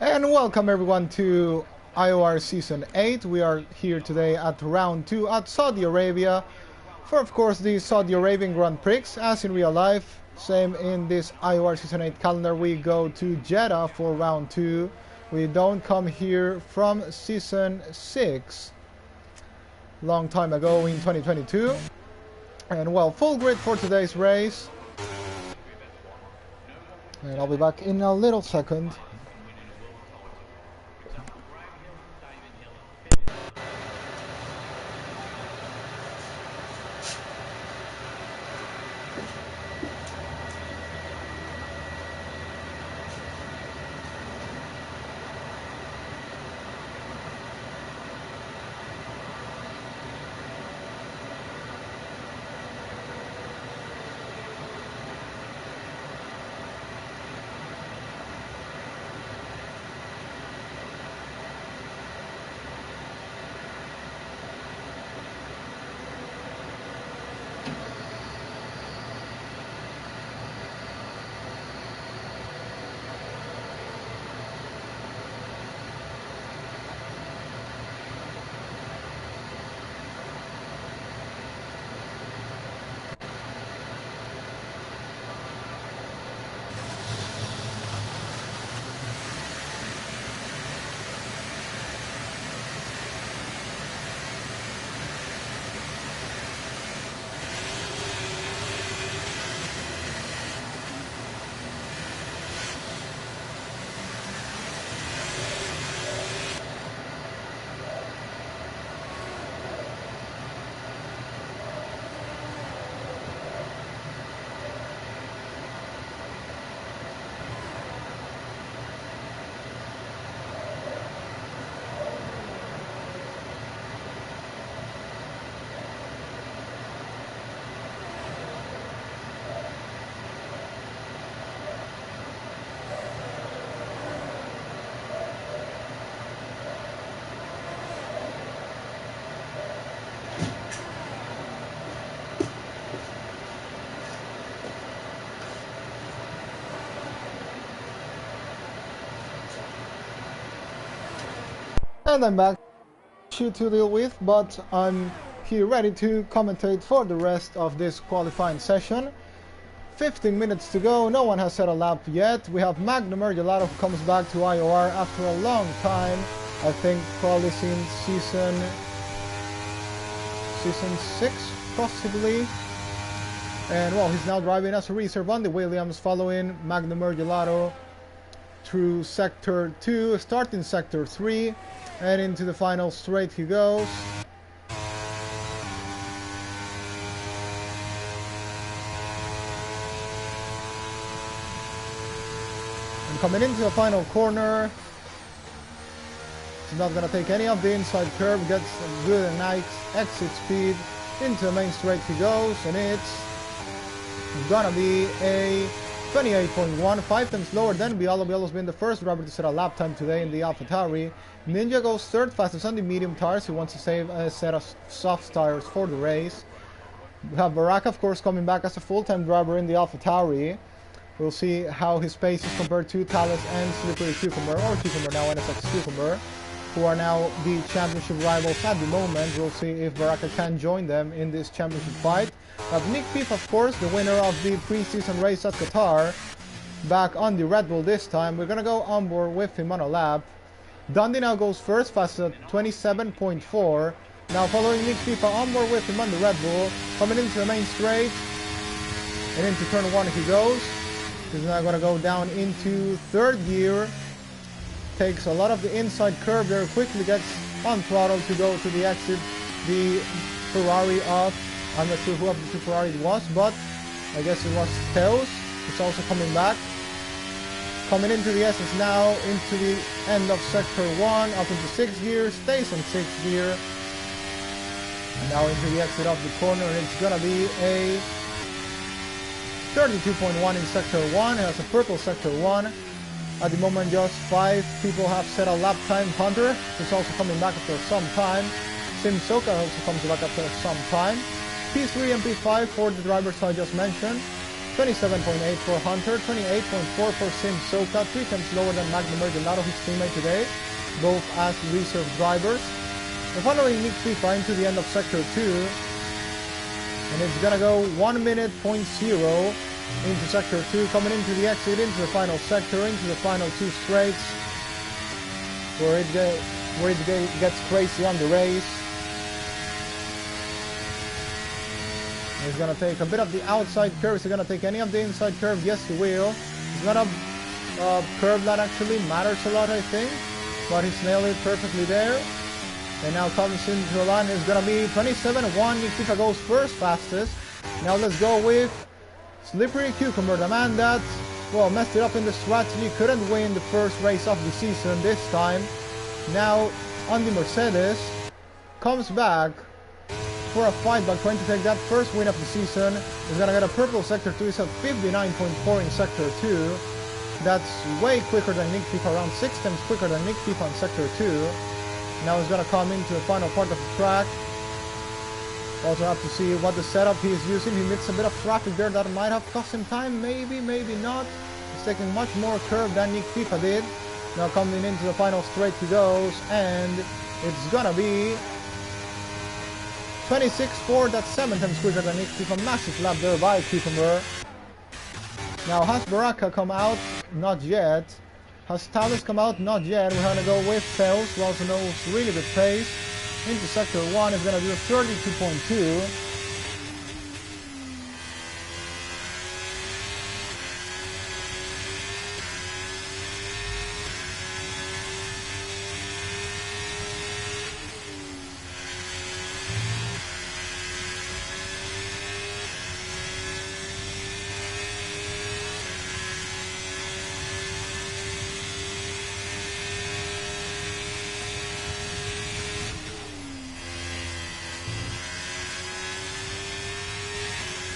And welcome everyone to IOR Season 8. We are here today at Round 2 at Saudi Arabia for, of course, the Saudi Arabian Grand Prix. As in real life, same in this IOR Season 8 calendar, we go to Jeddah for Round 2. We don't come here from Season 6, long time ago in 2022. And well, full grid for today's race. And I'll be back in a little second. And I'm back to deal with, but I'm here ready to commentate for the rest of this qualifying session. 15 minutes to go, no one has set a lap yet. We have Magnum Gelato who comes back to IOR after a long time. I think probably since season 6, possibly. And well, he's now driving as a reserve on the Williams, following Magnum Gelato through Sector 2, starting Sector 3. And into the final straight he goes. And coming into the final corner, he's not going to take any of the inside curve, gets a good and nice exit speed. Into the main straight he goes, and it's gonna be a 28.1, 5 times lower than Bialo. Bialo's been the first driver to set a lap time today in the AlphaTauri. Ninja goes third fastest on the medium tires. He wants to save a set of soft tires for the race. We have Baraka, of course, coming back as a full-time driver in the AlphaTauri. We'll see how his pace is compared to Thales and Slippery Cucumber, or Cucumber now, NSX Cucumber, who are now the championship rivals at the moment. We'll see if Baraka can join them in this championship fight. Nick Pief, of course, the winner of the preseason race at Qatar, back on the Red Bull this time. We're going to go on board with him on a lap. Dundee now goes first, fast at 27.4. Now following Nick Pief on board with him on the Red Bull, coming into the main straight, and into turn 1 he goes. He's now going to go down into third gear. Takes a lot of the inside curve there, quickly gets on throttle to go to the exit. The Ferrari of, I'm not sure who of the two Ferrari it was, but I guess it was Theos. It's also coming back. Coming into the essence now, into the end of Sector 1, up into 6th gear, stays in 6th gear. And now into the exit of the corner, and it's gonna be a 32.1 in Sector 1. It has a purple Sector 1. At the moment, just 5 people have set a lap time. Hunter is also coming back after some time. Sim Soka also comes back after some time. P3 and P5 for the drivers I just mentioned. 27.8 for Hunter, 28.4 for Sim Soka, 3 times lower than Magnum Gelato, his teammate today, both as reserve drivers. We're following Nick FIFA into the end of Sector 2, and it's gonna go 1 minute point 0 into Sector 2, coming into the exit, into the final sector, into the final 2 straights, where it gets crazy on the race. He's gonna take a bit of the outside curve. Is he gonna take any of the inside curve? Yes, he will. He's not a curve that actually matters a lot, I think, but he's nailed it perfectly there. And now comes into the line. It's gonna be 27-1. Nick FIFA goes first fastest. Now let's go with Slippery Cucumber, the man that, well, messed it up in the strategy, couldn't win the first race of the season this time. Now on the Mercedes, comes back for a fight, but trying to take that first win of the season. He's gonna get a purple Sector 2. He's at 59.4 in Sector 2. That's way quicker than Nick FIFA, around 6 times quicker than Nick FIFA in Sector 2. Now he's gonna come into the final part of the track. Also have to see what the setup he is using. He mixed a bit of traffic there that might have cost him time, maybe not. He's taking much more curve than Nick FIFA did. Now coming into the final straight he goes, and it's gonna be 26.4, that's 7 times quicker than Nick FIFA. Massive lap there by Cucumber. Now has Baraka come out? Not yet. Has Talus come out? Not yet. We're gonna go with Tails, who also knows really good pace. Into Sector 1 is gonna do 32.2.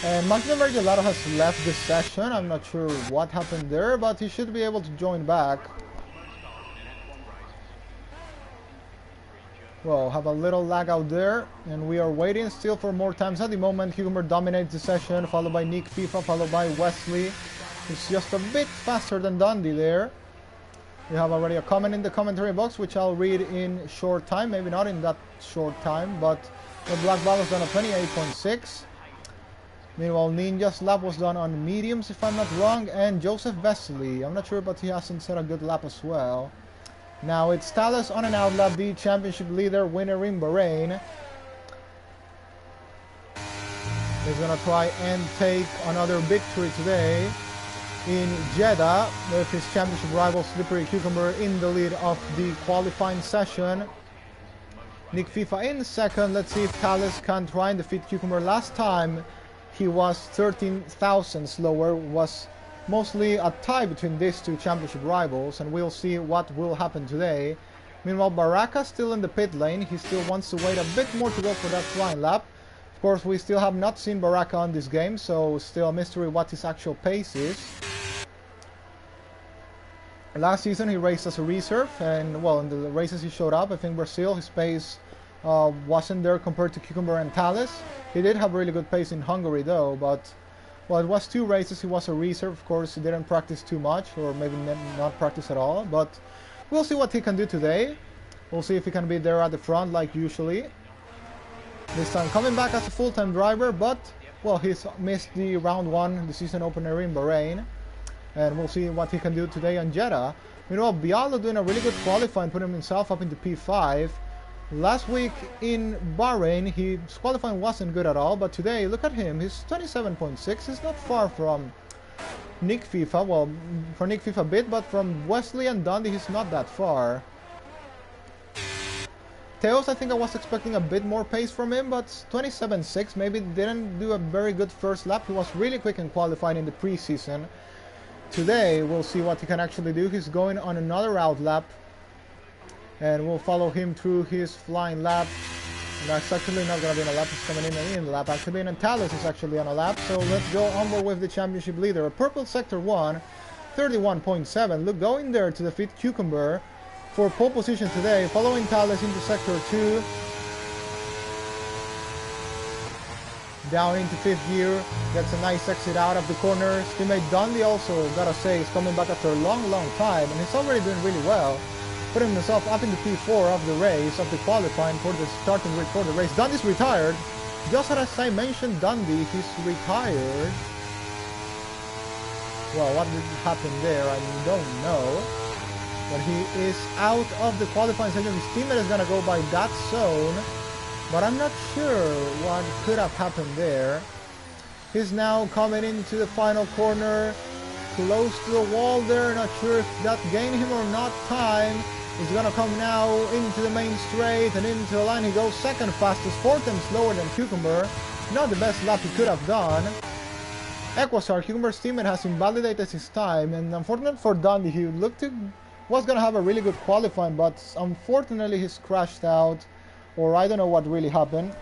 And Magnum Gelato has left this session. I'm not sure what happened there, but he should be able to join back. Well, have a little lag out there, and we are waiting still for more times. At the moment, Cucumber dominates the session, followed by Nick FIFA, followed by Wesley, who's just a bit faster than Dundee there. We have already a comment in the commentary box, which I'll read in short time. Maybe not in that short time, but the Black Ball is done at 28.6. Meanwhile, Ninja's lap was done on mediums, if I'm not wrong, and Joseph Vesely, I'm not sure, but he hasn't set a good lap as well. Now it's Talus on an out lap, the championship leader, winner in Bahrain. He's gonna try and take another victory today in Jeddah, with his championship rival Slippery Cucumber in the lead of the qualifying session. Nick FIFA in second. Let's see if Talus can try and defeat Cucumber. Last time he was 13 thousandths lower, was mostly a tie between these two championship rivals, and we'll see what will happen today. Meanwhile, Baraka still in the pit lane. He still wants to wait a bit more to go for that flying lap. Of course, we still have not seen Baraka on this game, so still a mystery what his actual pace is. Last season he raced as a reserve, and well, in the races he showed up, I think Brazil, his pace wasn't there compared to Cucumber and Talus. He did have really good pace in Hungary though, but well, it was 2 races he was a reserve. Of course, he didn't practice too much, or maybe not practice at all, but we'll see what he can do today. We'll see if he can be there at the front like usually. This time coming back as a full-time driver, but well, he's missed the round 1, the season opener in Bahrain, and we'll see what he can do today on Jeddah. Meanwhile, Bialo doing a really good qualifying, putting himself up into P5. Last week in Bahrain, his qualifying wasn't good at all, but today, look at him, he's 27.6, he's not far from Nick FIFA, well, for Nick FIFA a bit, but from Wesley and Dundee, he's not that far. Teos, I think I was expecting a bit more pace from him, but 27.6, maybe didn't do a very good first lap. He was really quick in qualifying in the preseason. Today, we'll see what he can actually do. He's going on another out lap, and we'll follow him through his flying lap. That's actually not going to be in a lap, he's coming in the lap actually, and Talus is actually on a lap, so let's go onward with the championship leader. A purple Sector 1, 31.7, look, going there to defeat Cucumber for pole position today, following Talus into Sector 2. down into 5th gear, gets a nice exit out of the corners. Teammate Dundee also, gotta say, is coming back after a long time, and he's already doing really well, putting himself up in the P4 of the race, of the qualifying for the starting grid for the race. Dundee's retired. Just as I mentioned Dundee, he's retired. Well, what did happen there, I don't know. But he is out of the qualifying session. His teammate is gonna go by that zone, but I'm not sure what could have happened there. He's now coming into the final corner, close to the wall there. Not sure if that gained him or not time. He's gonna come now into the main straight and into the line. He goes second fastest, 4 times slower than Cucumber. Not the best lap he could have done. Equastar, Cucumber's teammate, has invalidated his time, and unfortunately for Dundee, he was gonna have a really good qualifying, but unfortunately he's crashed out, or I don't know what really happened.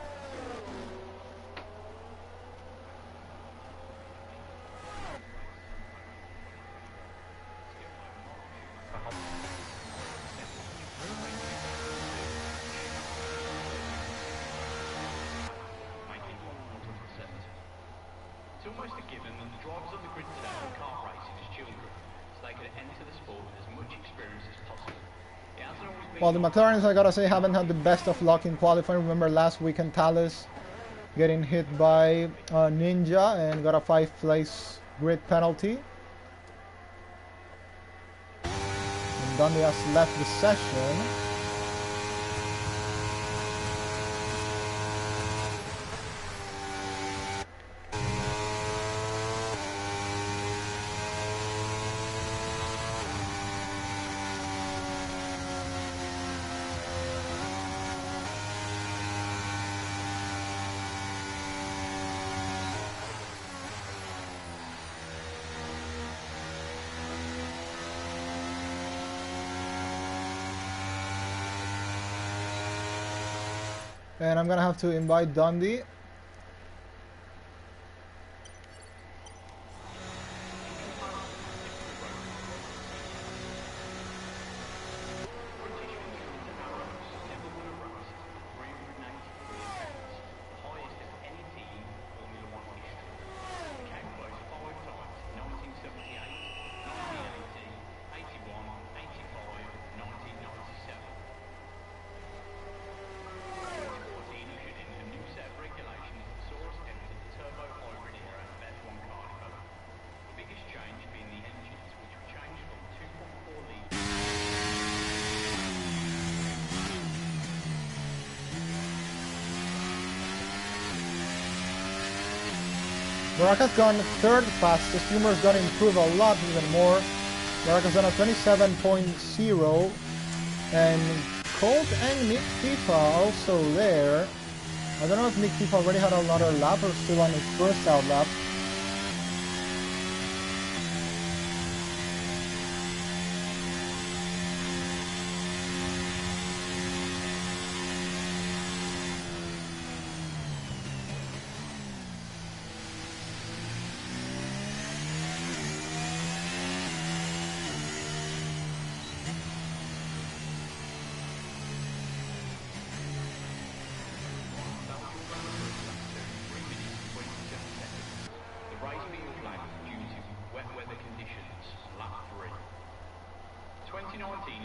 It's almost a given that the drivers on the grid today are kart racing as children, so they could enter the sport with as much experience as possible. Well, the McLarens, I gotta say, haven't had the best of luck in qualifying. Remember last weekend, Thales getting hit by Ninja and got a 5th place grid penalty. And Dundee has left the session. And I'm gonna have to invite Dundee. Baraka's gone 3rd fastest. Humor's gonna improve a lot even more. Baraka's on a 27.0. And Colt and Nick FIFA also there. I don't know if Nick FIFA already had another lap or still on his first out lap.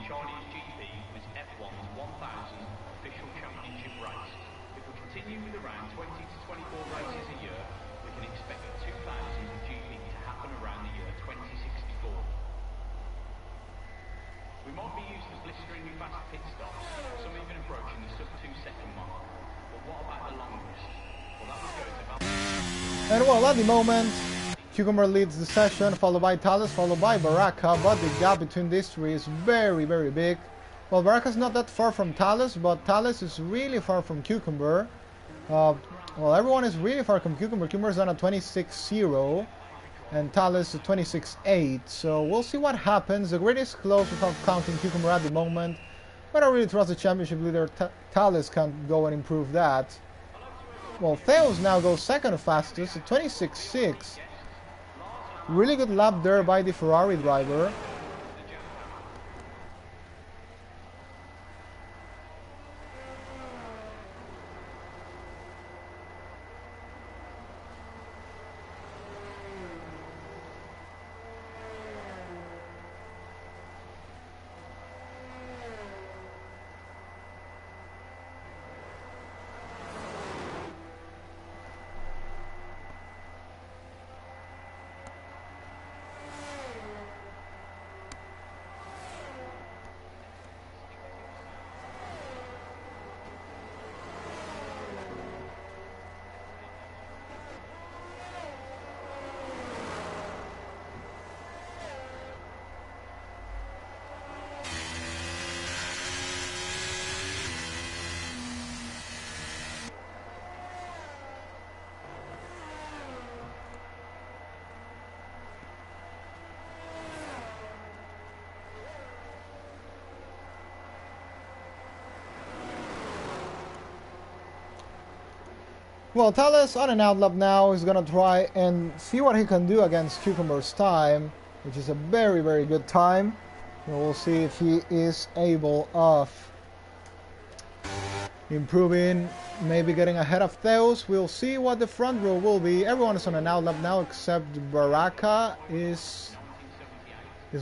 Chinese GP was F1's 1000th official championship race. If we continue with around 20 to 24 races a year, we can expect 2000 GP to happen around the year 2064. We might be used to blisteringly fast pit stops, some even approaching the sub 2 second mark. But what about the longest? Well, that would go to... And well, at the moment, Cucumber leads the session, followed by Thales, followed by Baraka, but the gap between these three is very big. Well, Baraka's not that far from Thales, but Thales is really far from Cucumber. Well, everyone is really far from Cucumber. Cucumber's on a 26.0, and Thales a 26.8, so we'll see what happens. The grid is close without counting Cucumber at the moment, but I really trust the championship leader. Thales can go and improve that. Well, Theos now goes second fastest at 26.6. Really good lap there by the Ferrari driver. Well, Thales on an outlap now is gonna try and see what he can do against Cucumber's time, which is a very, very good time. And we'll see if he is able of improving, maybe getting ahead of Theos. We'll see what the front row will be. Everyone is on an outlap now except Baraka. Is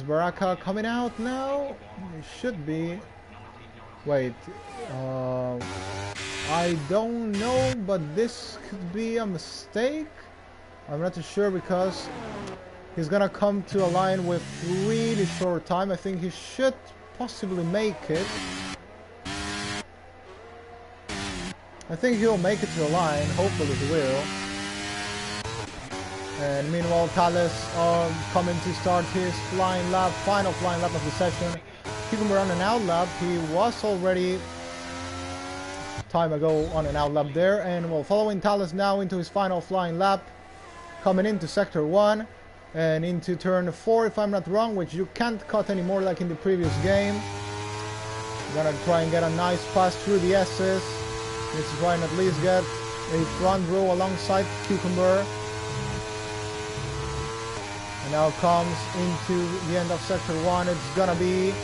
Baraka coming out now? It should be. Wait, I don't know, but this could be a mistake. I'm not too sure because he's gonna come to a line with really short time. I think he should possibly make it. I think he'll make it to the line. Hopefully he will. And meanwhile, Thales coming to start his flying lap, final flying lap of the session. Cucumber on an out lap. He was already time ago on an out lap there, and well, following Thales now into his final flying lap, coming into sector 1 and into turn 4 if I'm not wrong, which you can't cut anymore like in the previous game. Gonna try and get a nice pass through the S's. Needs to try and at least get a front row alongside Cucumber. And now comes into the end of sector 1. It's gonna be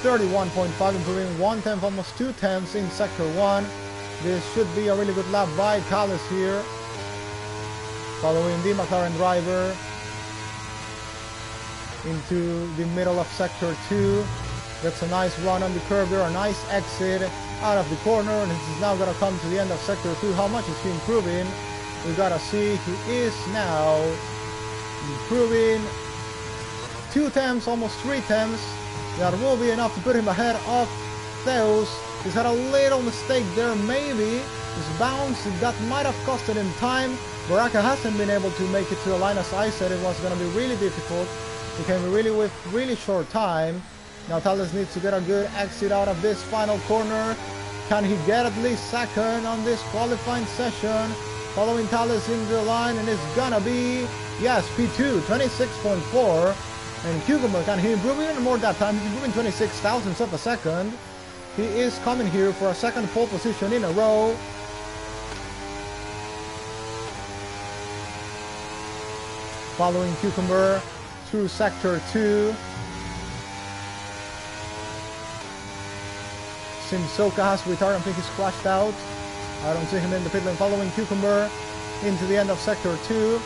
31.5, improving 1/10, almost 2/10 in sector 1. This should be a really good lap by Thales here. Following the McLaren driver into the middle of sector 2. Gets a nice run on the curve there, a nice exit out of the corner, and this is now going to come to the end of sector 2. How much is he improving? We got to see. He is now improving 2/10, almost 3/10. That will be enough to put him ahead of Theos. He's had a little mistake there, maybe. His bounce, that might have costed him time. Baraka hasn't been able to make it to the line. As I said, it was going to be really difficult. He came really with really short time. Now Thales needs to get a good exit out of this final corner. Can he get at least second on this qualifying session? Following Thales into the line, and it's gonna be, yes, P2, 26.4. And Cucumber, can he improve even more that time? He's improving 26 thousandths of a second. He is coming here for a second pole position in a row. Following Cucumber through sector 2. Simsoka has retired. I think he's crashed out. I don't see him in the pit lane. Following Cucumber into the end of sector 2.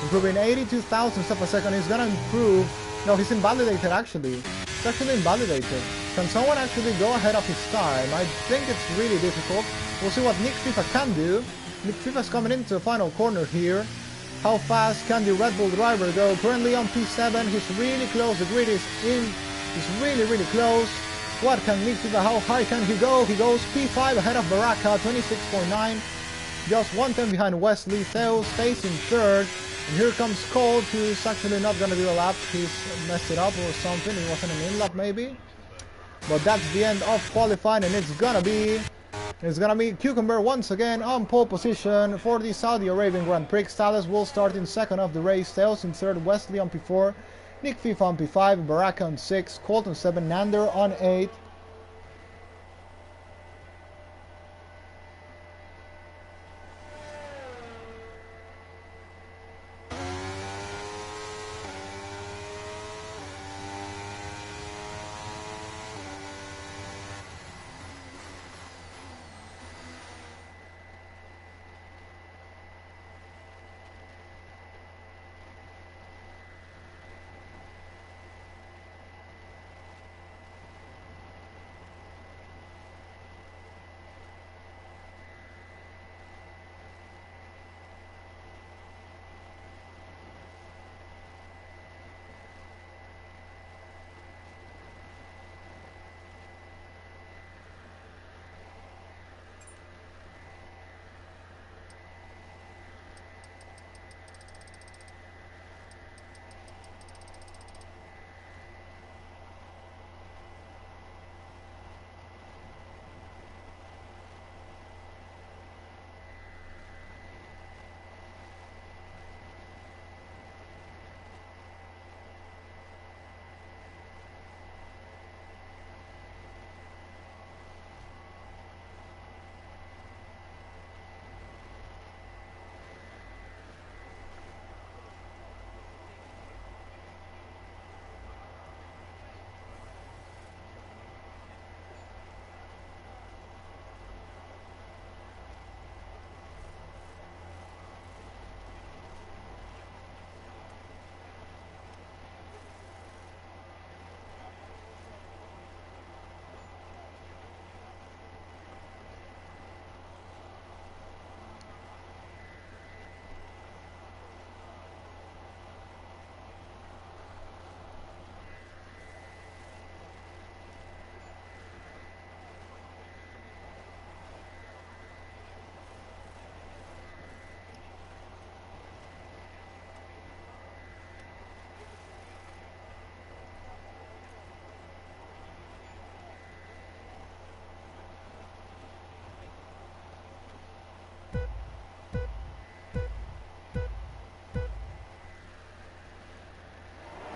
Improving 82 thousandths of a second. He's gonna improve. No, he's invalidated actually. It's actually invalidated. Can someone actually go ahead of his time? I think it's really difficult. We'll see what Nick FIFA can do. Nick FIFA's coming into the final corner here. How fast can the Red Bull driver go? Currently on P7. He's really close. The grid is in. He's really, really close. What can Nick FIFA? How high can he go? He goes P5 ahead of Baraka, 26.9. Just 1/10 behind Wesley. Theo stays in third. And here comes Colt, who's actually not going to do a lap. He's messed it up or something. It wasn't an in-lap maybe. But that's the end of qualifying, and it's gonna be Cucumber once again on pole position for the Saudi Arabian Grand Prix. Thales will start in second of the race. Theos in third, Wesley on P4, Nick FIFA on P5, Baraka on 6, Colt on 7, Nander on 8.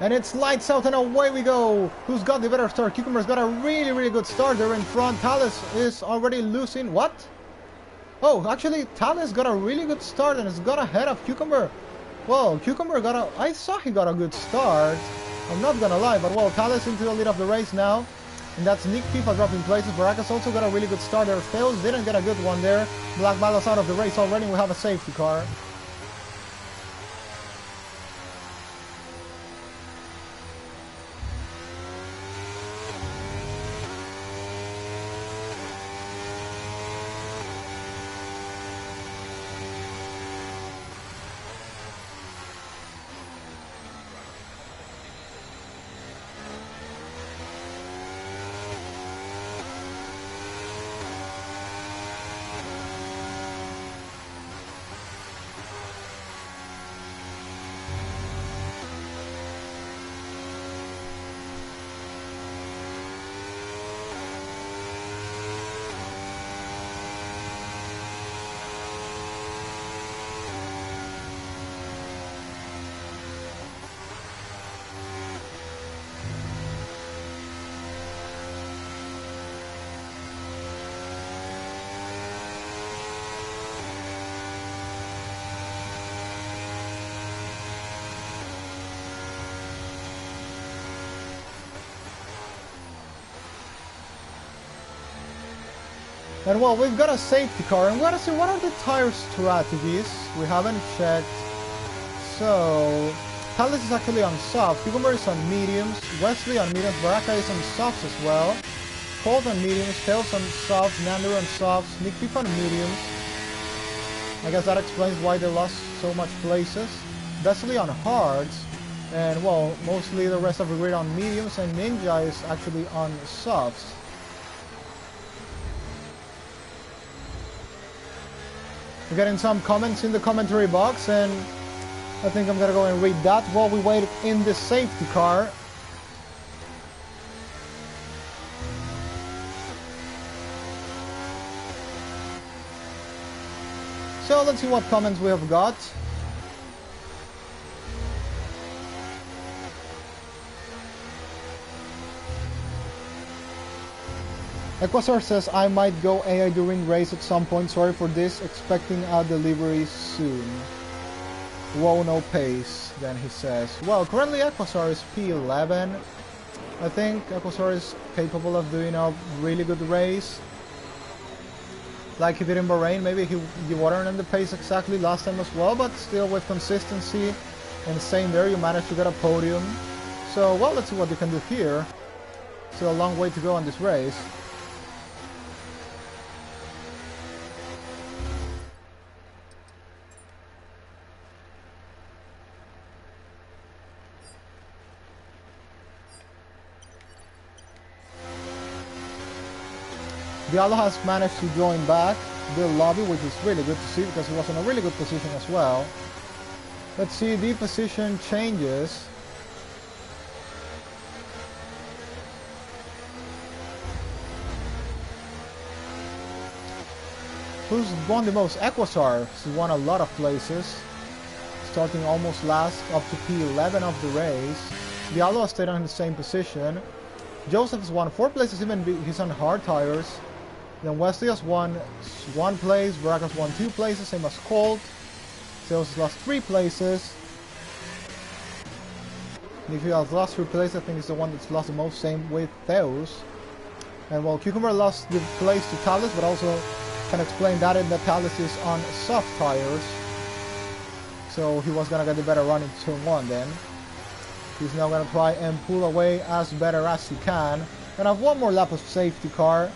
And it's lights out and away we go. Who's got the better start? Cucumber's got a really, really good start there in front. Thales is already losing. What? Oh, actually, Thales got a really good start and has got ahead of Cucumber. Well, Cucumber got a... I saw he got a good start. I'm not gonna lie, but well, Thales into the lead of the race now. And that's Nick FIFA dropping places. Baracus also got a really good start there. Fails didn't get a good one there. Black Milo's out of the race already. We have a safety car. And well, we've got a safety car, and we gotta see what are the tire strategies. We haven't checked. So, Thales is actually on soft, Cucumber is on mediums, Wesley on mediums, Baraka is on softs as well. Colt on mediums, Tails on softs, Nander on softs, Nick Piff on mediums. I guess that explains why they lost so much places. Wesley on hards, and well, mostly the rest of the grid on mediums, and Ninja is actually on softs. We're getting some comments in the commentary box, and I think I'm gonna go and read that while we wait in the safety car. So let's see what comments we have got. Equasar says, I might go AI during race at some point. Sorry for this. Expecting a delivery soon. Whoa, no pace, then he says. Well, currently Equasar is P11. I think Equasar is capable of doing a really good race. Like he did in Bahrain. Maybe he wasn't in the pace exactly last time as well, but still with consistency and staying there, you managed to get a podium. So, well, let's see what you can do here. Still a long way to go on this race. Diallo has managed to join back the lobby, which is really good to see because he was in a really good position as well. Let's see the position changes. Who's won the most? Equasar has won a lot of places, starting almost last up to P11 of the race. Diallo has stayed on the same position. Joseph has won 4 places, even he's on hard tires. Then Wesley has won 1 place, Barack has won 2 places, same as Colt. Sales has lost 3 places. Nicky has lost 3 places, I think is the one that's lost the most, same with Theos. And well, Cucumber lost the place to Thales, but also can explain that in that Thales is on soft tires. So he was gonna get the better run in turn 1 then. He's now gonna try and pull away as better as he can. Gonna have 1 more lap of safety car.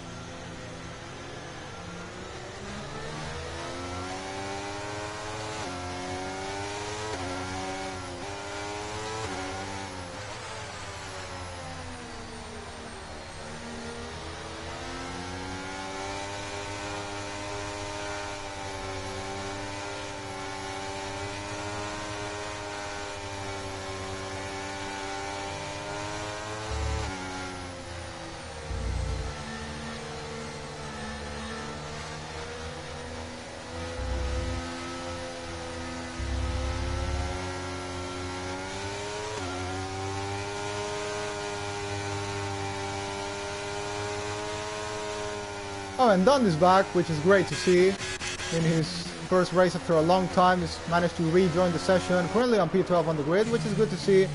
Oh, and Dunn is back, which is great to see. In his first race after a long time, he's managed to rejoin the session. Currently on P12 on the grid, which is good to see.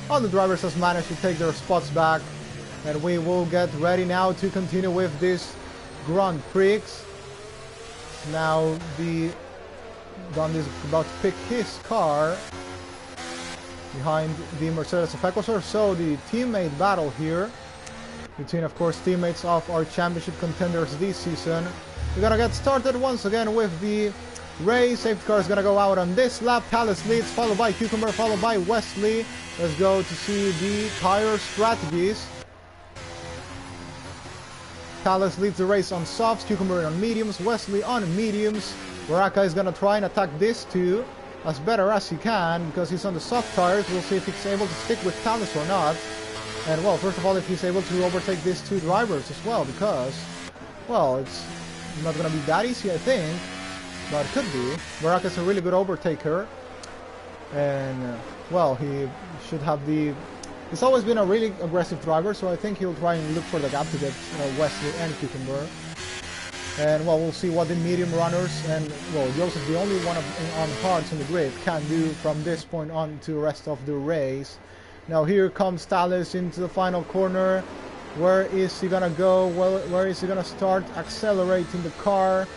All the drivers has managed to take their spots back. And we will get ready now to continue with this Grand Prix. Now Dunn is about to pick his car behind the Mercedes of Equator. So the teammate battle here between, of course, teammates of our championship contenders this season. We're gonna get started once again with the race. Safety car is gonna go out on this lap. Thales leads, followed by Cucumber, followed by Wesley. Let's go to see the tire strategies. Thales leads the race on softs, Cucumber on mediums, Wesley on mediums. Baraka is gonna try and attack this too as better as he can because he's on the soft tires. We'll see if he's able to stick with Thales or not. And well, first of all, if he's able to overtake these two drivers as well, because, well, it's not gonna be that easy, I think, but it could be. Baraka's a really good overtaker, and well, he should have the. He's always been a really aggressive driver, so I think he'll try and look for the gap to get Wesley and Cucumber. And well, we'll see what the medium runners and, well, Joseph, the only one on hards on the grid, can do from this point on to the rest of the race. Now here comes Thales into the final corner. Where is he gonna go? Well, where is he gonna start accelerating the car?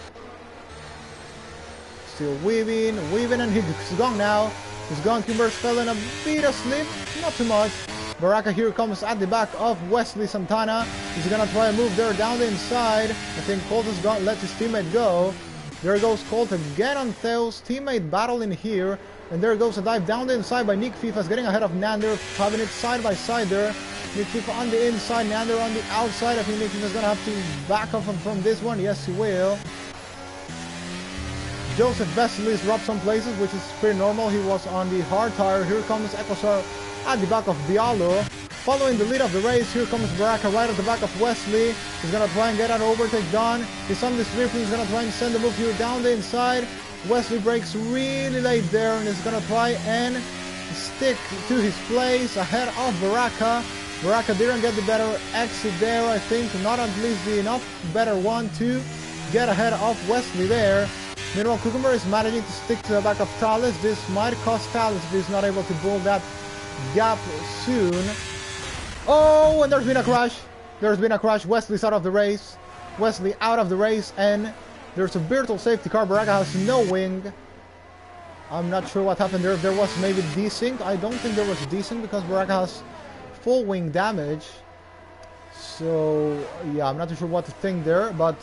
Still weaving, and he's gone now. He's gone. Cucumber's fell in a bit asleep, not too much. Baraka here comes at the back of Wesley Santana. He's gonna try and move there down the inside. I think Colt has let his teammate go. There goes Colt again on Theos. Teammate battle in here. And there goes a dive down the inside by Nick Fifas, getting ahead of Nander, having it side by side there. Nick Fifa on the inside, Nander on the outside. I think Nick Fifa's gonna have to back off from this one. Yes, he will. Joseph Vesely is dropped some places, which is pretty normal. He was on the hard tire. Here comes Equasar at the back of Bialo. Following the lead of the race, here comes Baraka right at the back of Wesley. He's gonna try and get an overtake done. He's on this drift. He's gonna try and send the move here down the inside. Wesley breaks really late there and is gonna try and stick to his place ahead of Baraka. Baraka didn't get the better exit there, I think, not at least the enough better one to get ahead of Wesley there. Meanwhile, Cucumber is managing to stick to the back of Thales. This might cost Thales if he's not able to build that gap soon. Oh, and there's been a crash. There's been a crash. Wesley's out of the race. Wesley out of the race, and there's a virtual safety car. Baraka has no wing. I'm not sure what happened there. If there was maybe desync. I don't think there was desync because Baraka has full wing damage. So, yeah, I'm not too sure what to think there. But,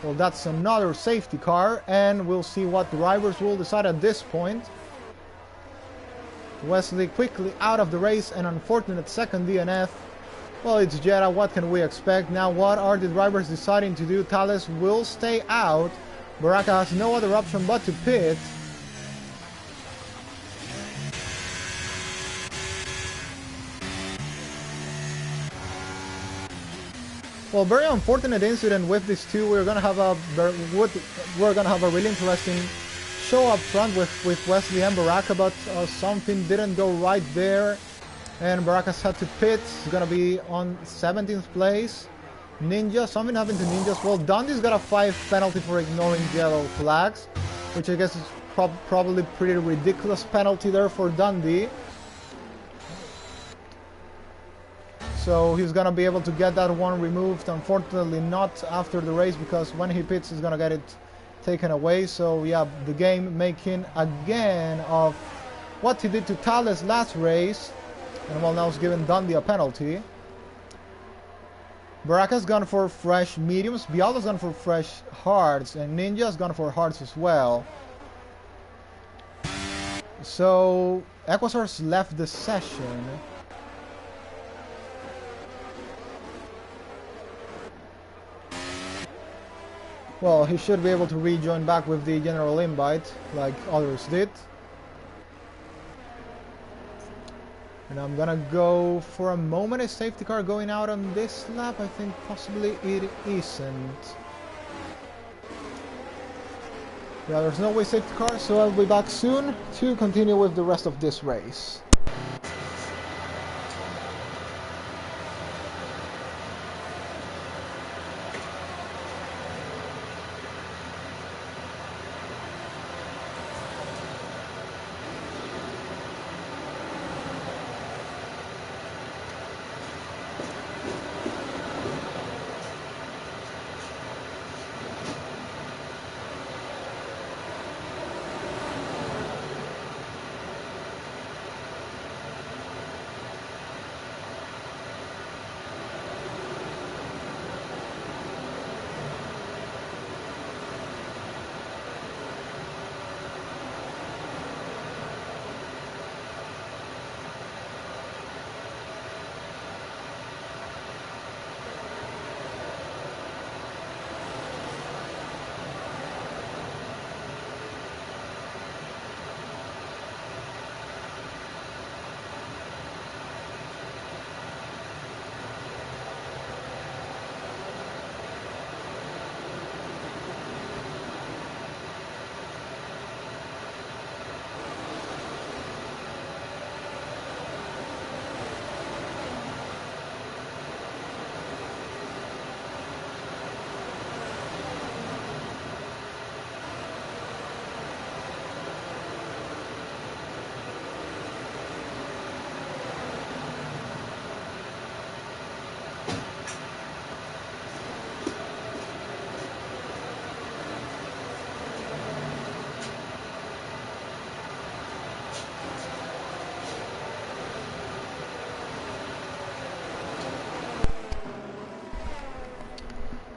well, that's another safety car. And we'll see what drivers will decide at this point. Wesley quickly out of the race. An unfortunate second DNF. Well, it's Jeddah. What can we expect? Now, what are the drivers deciding to do? Thales will stay out. Baraka has no other option but to pit. Well, very unfortunate incident with these two. We're gonna have a really interesting show up front with Wesley and Baraka, but something didn't go right there. And Baraka's had to pit. He's gonna be on 17th place. Ninja, something happened to Ninjas. Well, Dundee's got a 5 penalty for ignoring yellow flags, which I guess is probably pretty ridiculous penalty there for Dundee. So he's gonna be able to get that one removed. Unfortunately, not after the race because when he pits, he's gonna get it taken away. So yeah, the game making again of what he did to Thales last race. And well, now he's giving Dundee a penalty. Baraka's gone for fresh mediums, Bialo's gone for fresh hards, and Ninja's gone for hards as well. So, Equasaur's left the session. Well, he should be able to rejoin back with the general invite, like others did. And I'm gonna go for a moment. A safety car going out on this lap? I think possibly it isn't. Yeah, there's no way safety car, so I'll be back soon to continue with the rest of this race.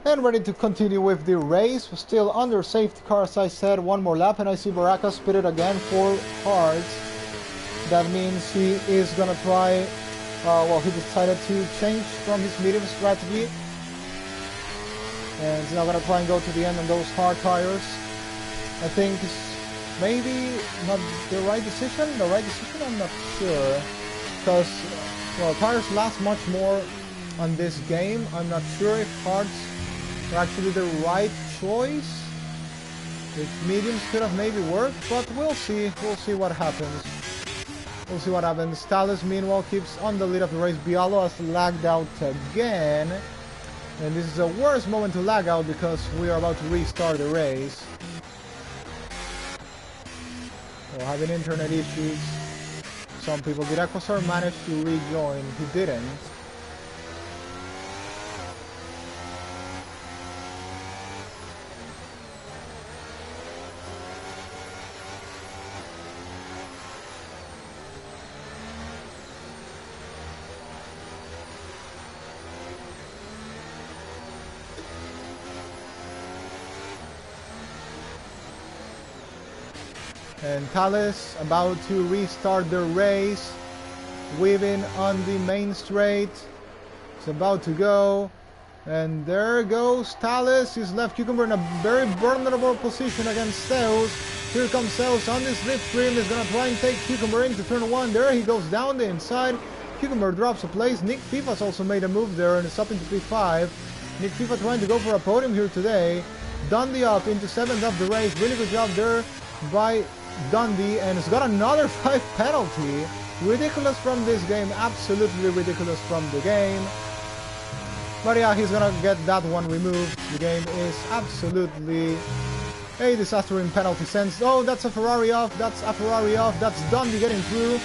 And ready to continue with the race. Still under safety car, as I said. One more lap, and I see Baraka spit it again for hards. That means he is gonna try. Well, he decided to change from his medium strategy, and he's now gonna try and go to the end on those hard tires. I think it's maybe not the right decision. The right decision, I'm not sure, because well, tires last much more on this game. I'm not sure if hards are actually the right choice. If mediums could have maybe worked, but we'll see. We'll see what happens. We'll see what happens. Talus, meanwhile, keeps on the lead of the race. Bialo has lagged out again. And this is a worse moment to lag out because we are about to restart the race. We're having internet issues. Some people. Did Aquasar manage to rejoin? He didn't. And Thales about to restart the race, weaving on the main straight. It's about to go, and there goes Thales. He's left Cucumber in a very vulnerable position against Zeus. Here comes Zeus on this slipstream. He's gonna try and take Cucumber into turn one. There he goes down the inside. Cucumber drops a place. Nick Fifa's also made a move there, and it's up into P5. Nick FIFA trying to go for a podium here today. Dundee up into 7th of the race. Really good job there by Dundee, and it's got another 5 penalty. Ridiculous from this game, absolutely ridiculous from the game. But yeah, he's gonna get that one removed. The game is absolutely a disaster in penalty sense. Oh, that's a Ferrari off, that's a Ferrari off, that's Dundee getting through.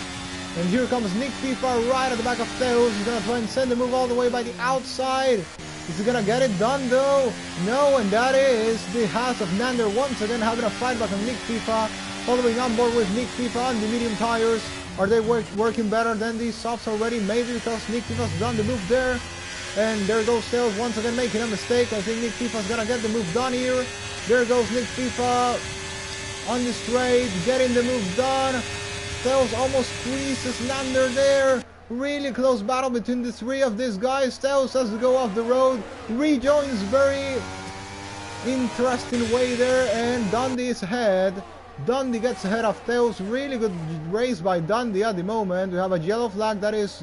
And here comes Nick FIFA right at the back of Theos. He's gonna try and send the move all the way by the outside. Is he gonna get it done though? No, and that is the House of Nander once again having a fight back on Nick FIFA. Following on board with Nick FIFA on the medium tires. Are they working better than the softs already? Maybe because Nick FIFA's done the move there. And there goes Sales once again making a mistake. I think Nick FIFA's gonna get the move done here. There goes Nick FIFA on the straight, getting the move done. Sales almost squeezes Lander there. Really close battle between the three of these guys. Sales has to go off the road. Rejoins very interesting way there, and Dundee is ahead. Dundee gets ahead of Theos. Really good race by Dundee at the moment. We have a yellow flag. That is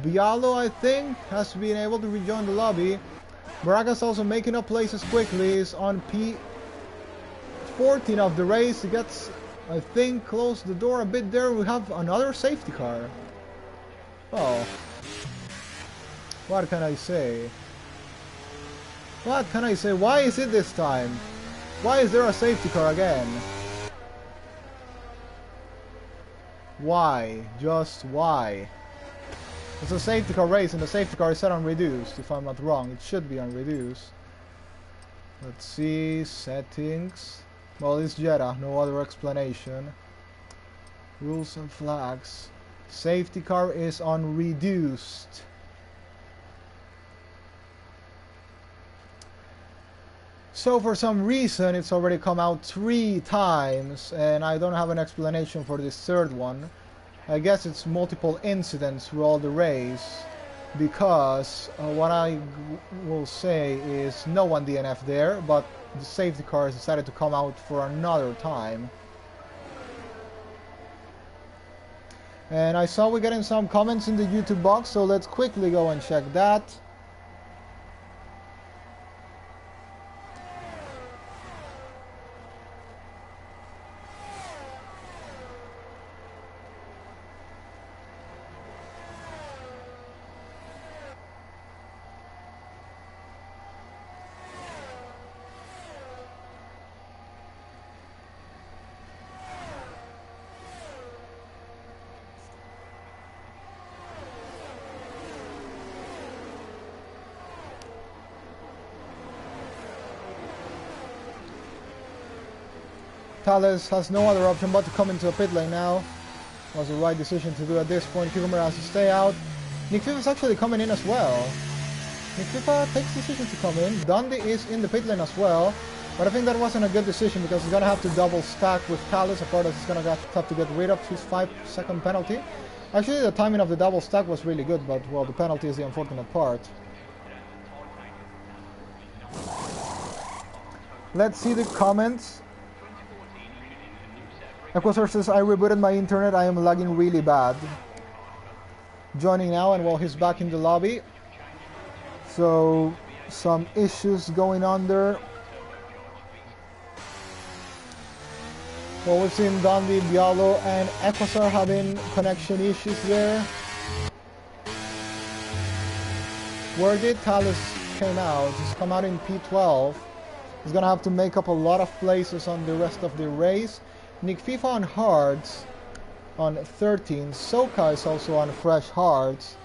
Bialo, I think, has been able to rejoin the lobby. Baraka's also making up places quickly. He's on P14 of the race. He gets, I think, close the door a bit there. We have another safety car. Oh. What can I say? What can I say? Why is it this time? Why is there a safety car again? Why? Just why? It's a safety car race and the safety car is set on reduced, if I'm not wrong. It should be on reduced. Let's see, settings. Well, it's Jeddah, no other explanation. Rules and flags. Safety car is on reduced. So for some reason it's already come out 3 times and I don't have an explanation for this third one. I guess it's multiple incidents through all the race because what I will say is no one DNF there, but the safety car has decided to come out for another time. And I saw we're getting some comments in the YouTube box, so let's quickly go and check that. Thales has no other option but to come into a pit lane now. Was the right decision to do at this point. Cucumber has to stay out. Nick FIFA is actually coming in as well. FIFA takes decision to come in. Dundee is in the pit lane as well. But I think that wasn't a good decision because he's going to have to double stack with Palace. Of course, he's going to have to get rid of his 5-second penalty. Actually, the timing of the double stack was really good, but, well, the penalty is the unfortunate part. Let's see the comments. Equasor says, I rebooted my internet. I am lagging really bad. Joining now, and, well, he's back in the lobby. So, some issues going on there. Well, we've seen Dundee, Diallo, and Equasar having connection issues there. Where did Talus came out? He's come out in P12. He's gonna have to make up a lot of places on the rest of the race. Nick FIFA on hards on 13. Soka is also on fresh hards.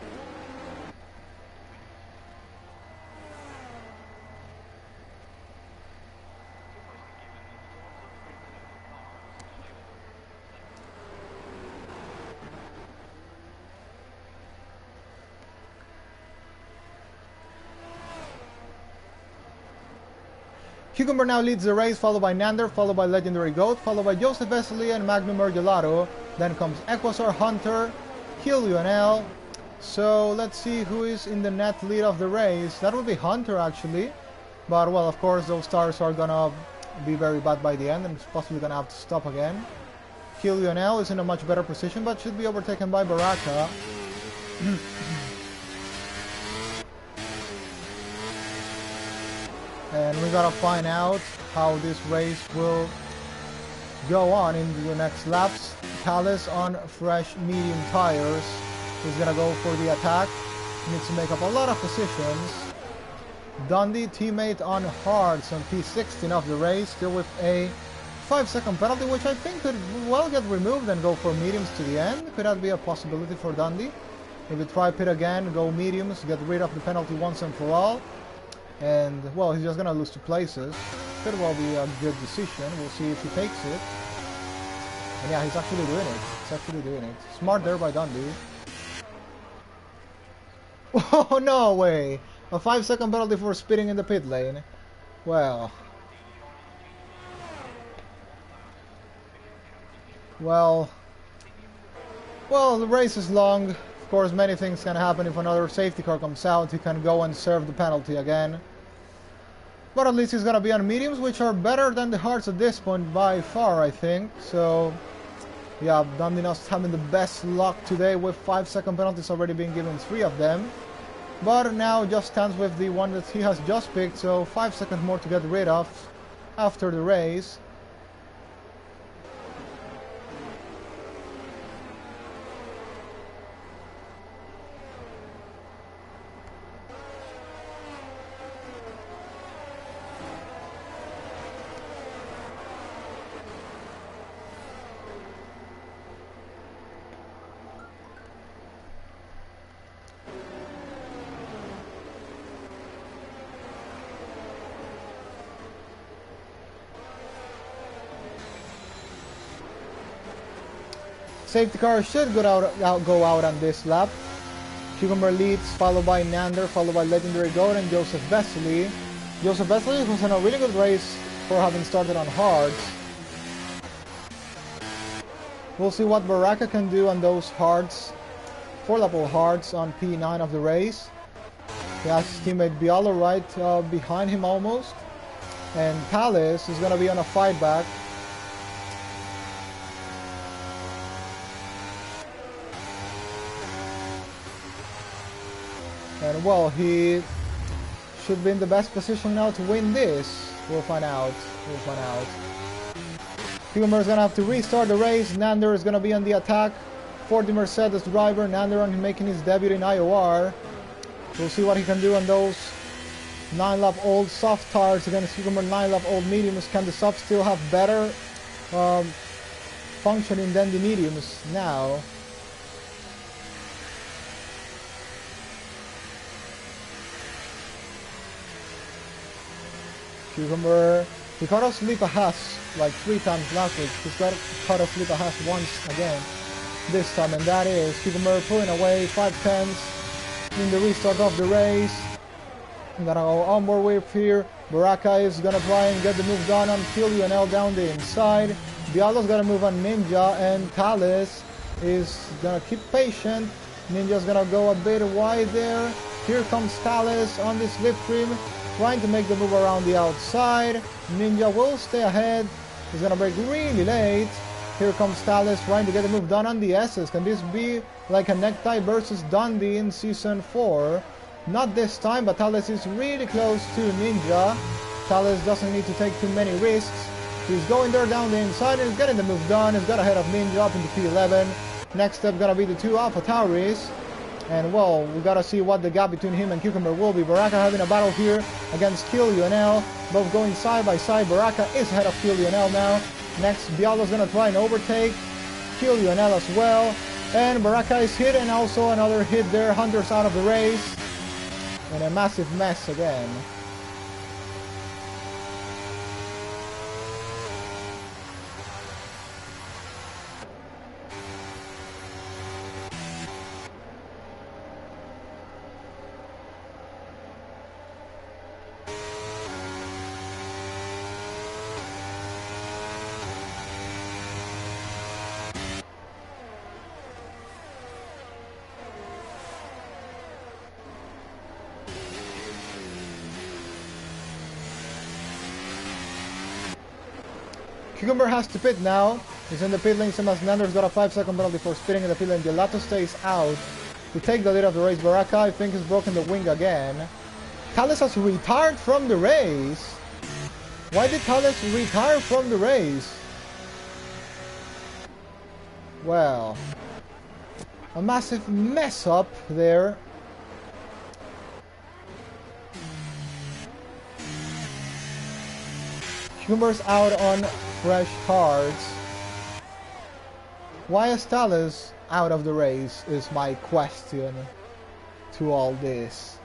Cucumber now leads the race, followed by Nander, followed by Legendary Goat, followed by Joseph Vesely and Magnum Gelato. Then comes Equasar, Hunter, Lionel. So let's see who is in the net lead of the race. That would be Hunter actually. But well, of course those stars are gonna be very bad by the end and possibly gonna have to stop again. Lionel is in a much better position but should be overtaken by Baraka. And we gotta find out how this race will go on in the next laps. Talus on fresh medium tires is gonna go for the attack. Needs to make up a lot of positions. Dundee teammate on hards on P16 of the race, still with a 5-second penalty, which I think could well get removed and go for mediums to the end. Could that be a possibility for Dundee? Maybe try pit again, go mediums, get rid of the penalty once and for all. And, well, he's just gonna lose 2 places. Could well be a good decision. We'll see if he takes it. And yeah, he's actually doing it. He's actually doing it. Smart there by Dundee. Oh, no way! A 5-second penalty for spitting in the pit lane. Well. Well, the race is long. Of course, many things can happen. If another safety car comes out, he can go and serve the penalty again. But at least he's gonna be on mediums, which are better than the hards at this point by far, I think. So, yeah, Dundee not having the best luck today with 5-second penalties already being given 3 of them. But now just stands with the one that he has just picked, so 5 seconds more to get rid of after the race. Safety car should go out on this lap. Cucumber leads, followed by Nander, followed by Legendary Goat and Joseph Vesely. Joseph Vesely was in a really good race for having started on hards. We'll see what Baraka can do on those hards, 4-level hards on P9 of the race. He has his teammate Bialo right behind him almost. And Palace is going to be on a fight back. And well, he should be in the best position now to win this. We'll find out. We'll find out. Cucumber is going to have to restart the race. Nander is going to be on the attack for the Mercedes driver. Nander on making his debut in IOR. We'll see what he can do on those 9-lap-old soft tires against Cucumber 9-lap-old mediums. Can the softs still have better functioning than the mediums now? Cucumber, he caught off Sleeper Haas like 3 times last week. He's got caught off Sleeper Haas once again this time, and that is Cucumber pulling away 5/10 in the restart of the race. I'm gonna go onboard with here. Baraka is gonna try and get the move done on Kill UNL down the inside. Diallo's gonna move on Ninja, and Talus is gonna keep patient. Ninja's gonna go a bit wide there. Here comes Talus on this slipstream, trying to make the move around the outside. Ninja will stay ahead. He's gonna break really late. Here comes Talus trying to get the move done on the S's. Can this be like a necktie versus Dundee in Season 4? Not this time, but Talus is really close to Ninja. Talus doesn't need to take too many risks. He's going there down the inside and he's getting the move done. He's got ahead of Ninja up into P11. Next step gonna be the two Alpha Tauris. And well, we gotta see what the gap between him and Cucumber will be. Baraka having a battle here against Kill UNL. Both going side by side. Baraka is ahead of Kill UNL now. Next, Bialo's gonna try and overtake Kill UNL as well. And Baraka is hit, and also another hit there. Hunter's out of the race. And a massive mess again. Cucumber has to pit now. He's in the pit lane. Same as Nander's got a 5-second penalty for spitting in the pit lane. Gelato stays out to take the lead of the race. Baraka, I think, has broken the wing again. Talus has retired from the race. Why did Talus retire from the race? Well, a massive mess up there. Cucumber's out on fresh cards. Why is Talus out of the race is my question to all this.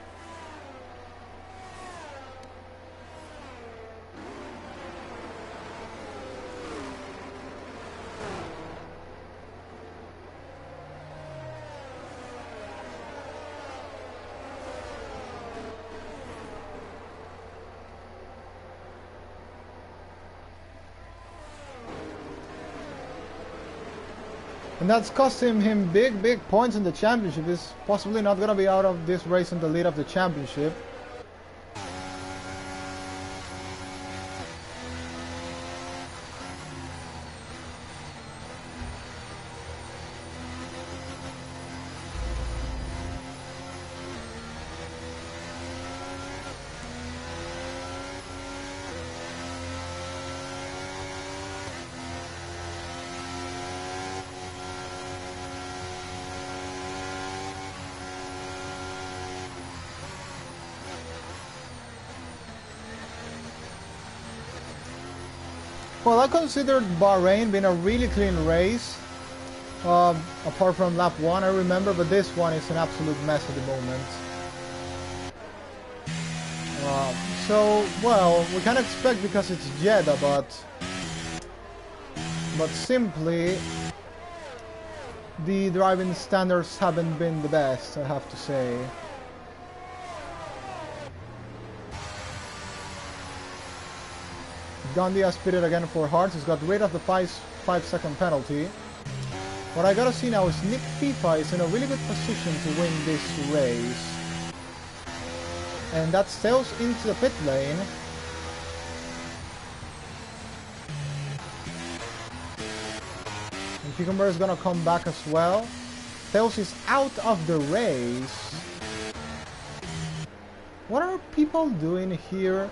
And that's costing him big points in the championship. He's possibly not going to be out of this race in the lead of the championship. Well, I considered Bahrain being a really clean race, apart from lap 1 I remember, but this one is an absolute mess at the moment. So, well, we can expect because it's Jeddah, but simply the driving standards haven't been the best, I have to say. Gandhi has pitted again for Hearts. He's got rid of the 5-second penalty. What I gotta see now is Nick FIFA is in a really good position to win this race. And that sails into the pit lane. And Cucumber is gonna come back as well. Tails is out of the race. What are people doing here?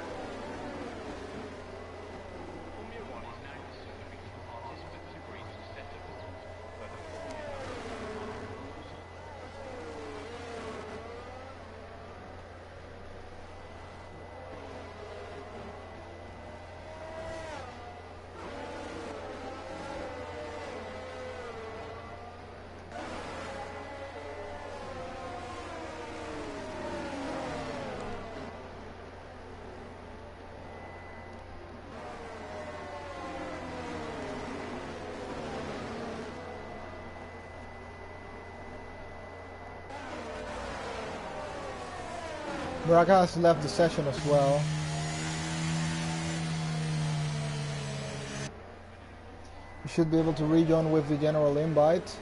Baraka has left the session as well. You should be able to rejoin with the general invite.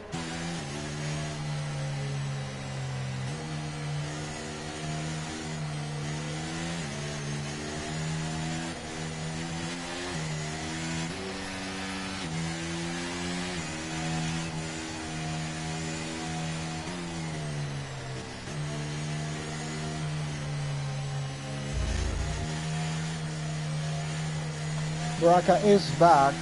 Baraka is back.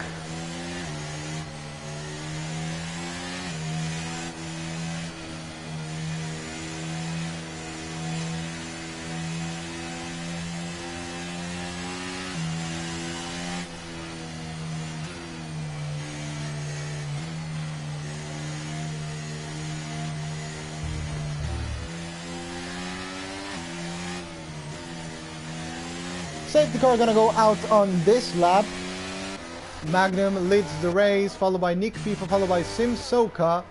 Safety car gonna go out on this lap. Magnum leads the race, followed by Nick FIFA, followed by Sim Soka,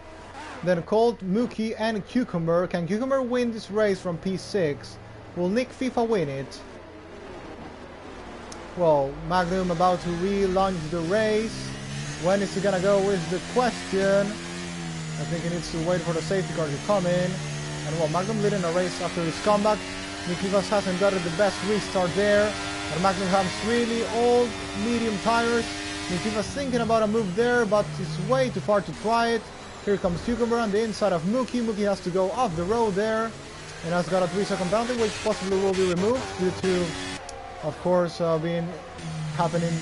then Colt, Mookie, and Cucumber. Can Cucumber win this race from P6? Will Nick FIFA win it? Well, Magnum about to relaunch the race. When is he gonna go is the question. I think he needs to wait for the safety car to come in. And well, Magnum leading the race after his comeback. Nick FIFA hasn't got the best restart there. And Magnum has really old medium tires. Nick FIFA's thinking about a move there, but it's way too far to try it. Here comes Cucumber on the inside of Mookie. Mookie has to go off the road there. And has got a 3-second penalty, which possibly will be removed due to, of course, being happening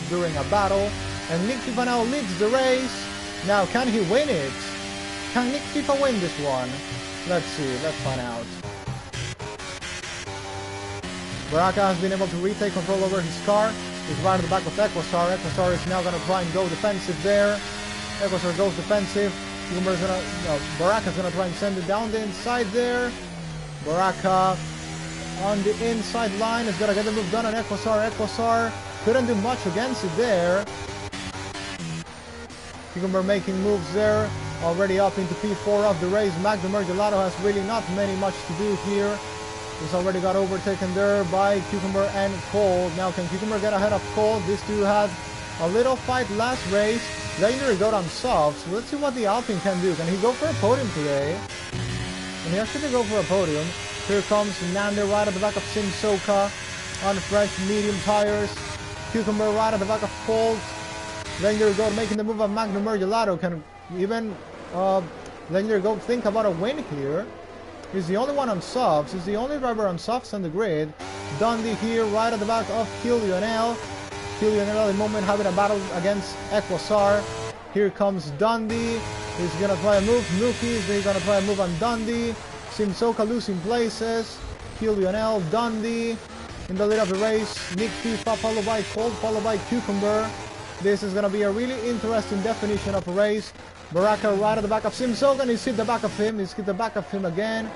during a battle. And Nick FIFA now leads the race. Now, can he win it? Can Nick FIFA win this one? Let's see, let's find out. Baraka has been able to retake control over his car. He's right at the back of Equastar. Equastar is now going to try and go defensive there. Equastar goes defensive. Baraka's going to try and send it down the inside there. Baraka on the inside line is going to get the move done on Equastar. Equasar couldn't do much against it there. Cucumber making moves there. Already up into P4 of the race. Magnum Gelato has really not much to do here. He's already got overtaken there by Cucumber and Cold. Now can Cucumber get ahead of Cold? These two had a little fight last race. Later he got on softs. So let's see what the Alpine can do. Can he go for a podium today? Can he actually go for a podium? Here comes Nander right at the back of Sim Soka on fresh medium tires. Cucumber right at the back of Cold. Langer go making the move of Magnum Gelato. Can even Langer go think about a win here? He's the only one on softs. He's the only driver on softs on the grid. Dundee here right at the back of Lionel. Lionel at the moment having a battle against Equasar. Here comes Dundee. He's going to try a move. Mookie. They're going to try a move on Dundee. Simsoka losing places. Lionel, Dundee in the lead of the race. Nick FIFA followed by Colt, followed by Cucumber. This is going to be a really interesting definition of a race. Baraka right at the back of Simsoka, and he's hit the back of him. He's hit the back of him again.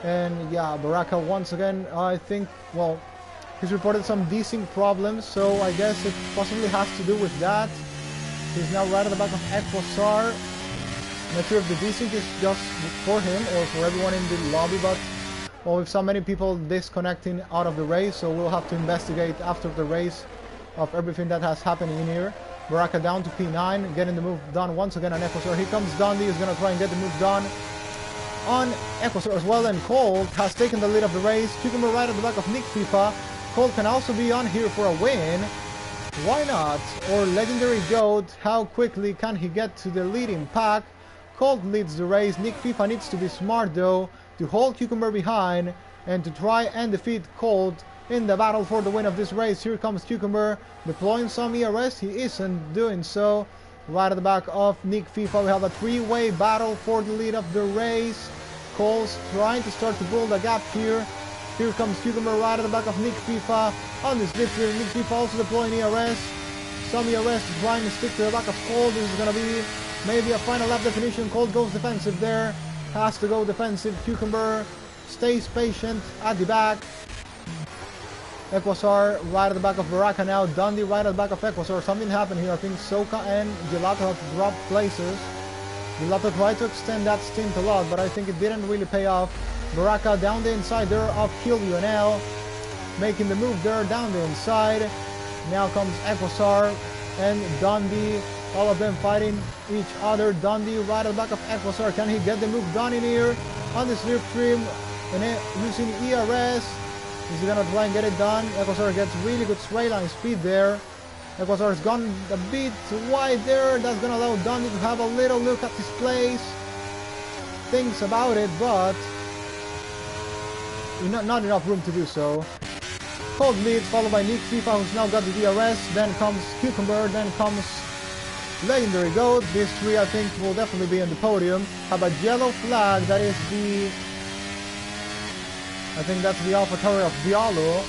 And yeah, Baraka once again, I think, well, he's reported some desync problems, so I guess it possibly has to do with that. He's now right at the back of Equasar. I'm not sure if the desync is just for him or for everyone in the lobby, but well, with so many people disconnecting out of the race, so we'll have to investigate after the race of everything that has happened in here. Baraka down to P9, getting the move done once again on Equasar. Here comes Dundee, who's going to try and get the move done on Equasar as well. And Colt has taken the lead of the race. Cucumber right at the back of Nick FIFA. Colt can also be on here for a win. Why not? Or Legendary Goat, how quickly can he get to the leading pack? Colt leads the race. Nick FIFA needs to be smart though, to hold Cucumber behind and to try and defeat Colt in the battle for the win of this race. Here comes Cucumber deploying some ERS. He isn't doing so. Right at the back of Nick FIFA, we have a three-way battle for the lead of the race. Cole's trying to start to build a gap here. Here comes Cucumber right at the back of Nick FIFA on this lift here. Nick FIFA also deploying ERS. Some ERS trying to stick to the back of Colt. This is going to be maybe a final lap definition. Colt goes defensive there. Has to go defensive. Cucumber stays patient at the back. Equasar right at the back of Baraka now. Dundee right at the back of Equasar. Something happened here. I think Soka and Gelato have dropped places. Gelato tried to extend that stint a lot, but I think it didn't really pay off. Baraka down the inside there of Lionel, making the move there down the inside. Now comes Equasar and Dundee, all of them fighting each other. Dundee right at the back of Equasar. Can he get the move done in here on this slipstream and using ERS? Is he gonna try and get it done? Equasar gets really good straight line speed there. Equasar's gone a bit wide there. That's gonna allow Dundee to have a little look at his place. Thinks about it, but not enough room to do so. Cold leads, followed by Nick FIFA, who's now got the DRS. Then comes Cucumber, then comes Legendary Goat. These three, I think, will definitely be on the podium. Have a yellow flag, that is the... I think that's the AlphaTauri of Diallo.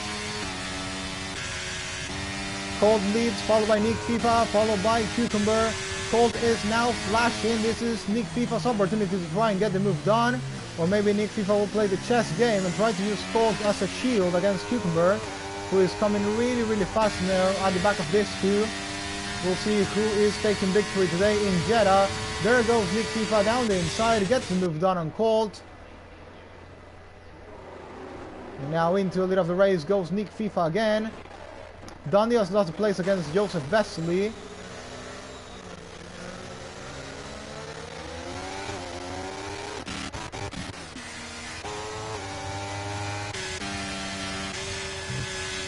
Cold leads, followed by Nick FIFA, followed by Cucumber. Colt is now flashing. This is Nick FIFA's opportunity to try and get the move done. Or maybe Nick FIFA will play the chess game and try to use Colt as a shield against Cucumber, who is coming really fast now at the back of this two. We'll see who is taking victory today in Jeddah. There goes Nick FIFA down the inside, gets the move done on Colt. And now into a lead of the race goes Nick FIFA again. Dundee has lost the place against Joseph Vesely.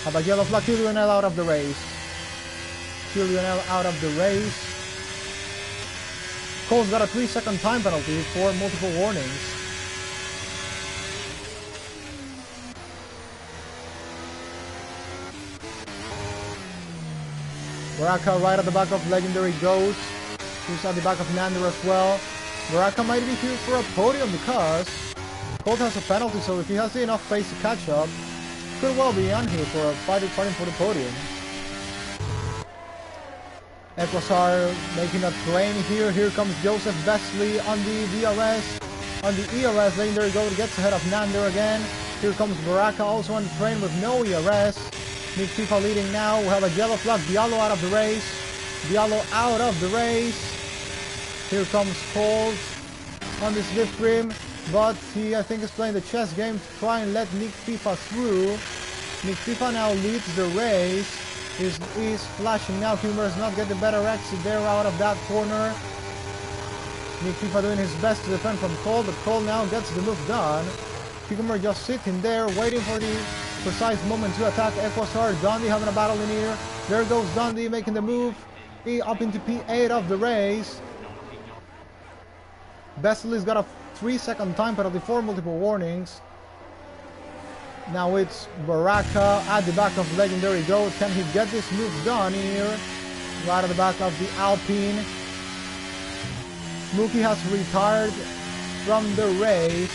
Have a yellow flag, Lionel out of the race. Lionel out of the race. Cole's got a 3-second time penalty for multiple warnings. Baraka right at the back of Legendary Goat, who's at the back of Nander as well. Baraka might be here for a podium because Colt has a penalty, so if he has enough pace to catch up, could well be on here for a fighting for the podium. Equasar making a train here. Here comes Joseph Vesely on the DRS. On the ERS, Legendary Goat gets ahead of Nander again. Here comes Baraka also on the train with no ERS. Nick FIFA leading now. We have a yellow flag. Diallo out of the race. Diallo out of the race. Here comes Colt on the slipstream. But he, I think, is playing the chess game to try and let Nick FIFA through. Nick FIFA now leads the race. He's flashing now. Cucumber does not get the better exit there out of that corner. Nick FIFA doing his best to defend from Cole, but Cole now gets the move done. Cucumber just sitting there waiting for the precise moment to attack Equasar. Dundee having a battle in here. There goes Dundee making the move up into P8 of the race. Vesely's got a 3-second time penalty for multiple warnings. Now it's Baraka at the back of Legendary Goat. Can he get this move done here? Right at the back of the Alpine. Mookie has retired from the race.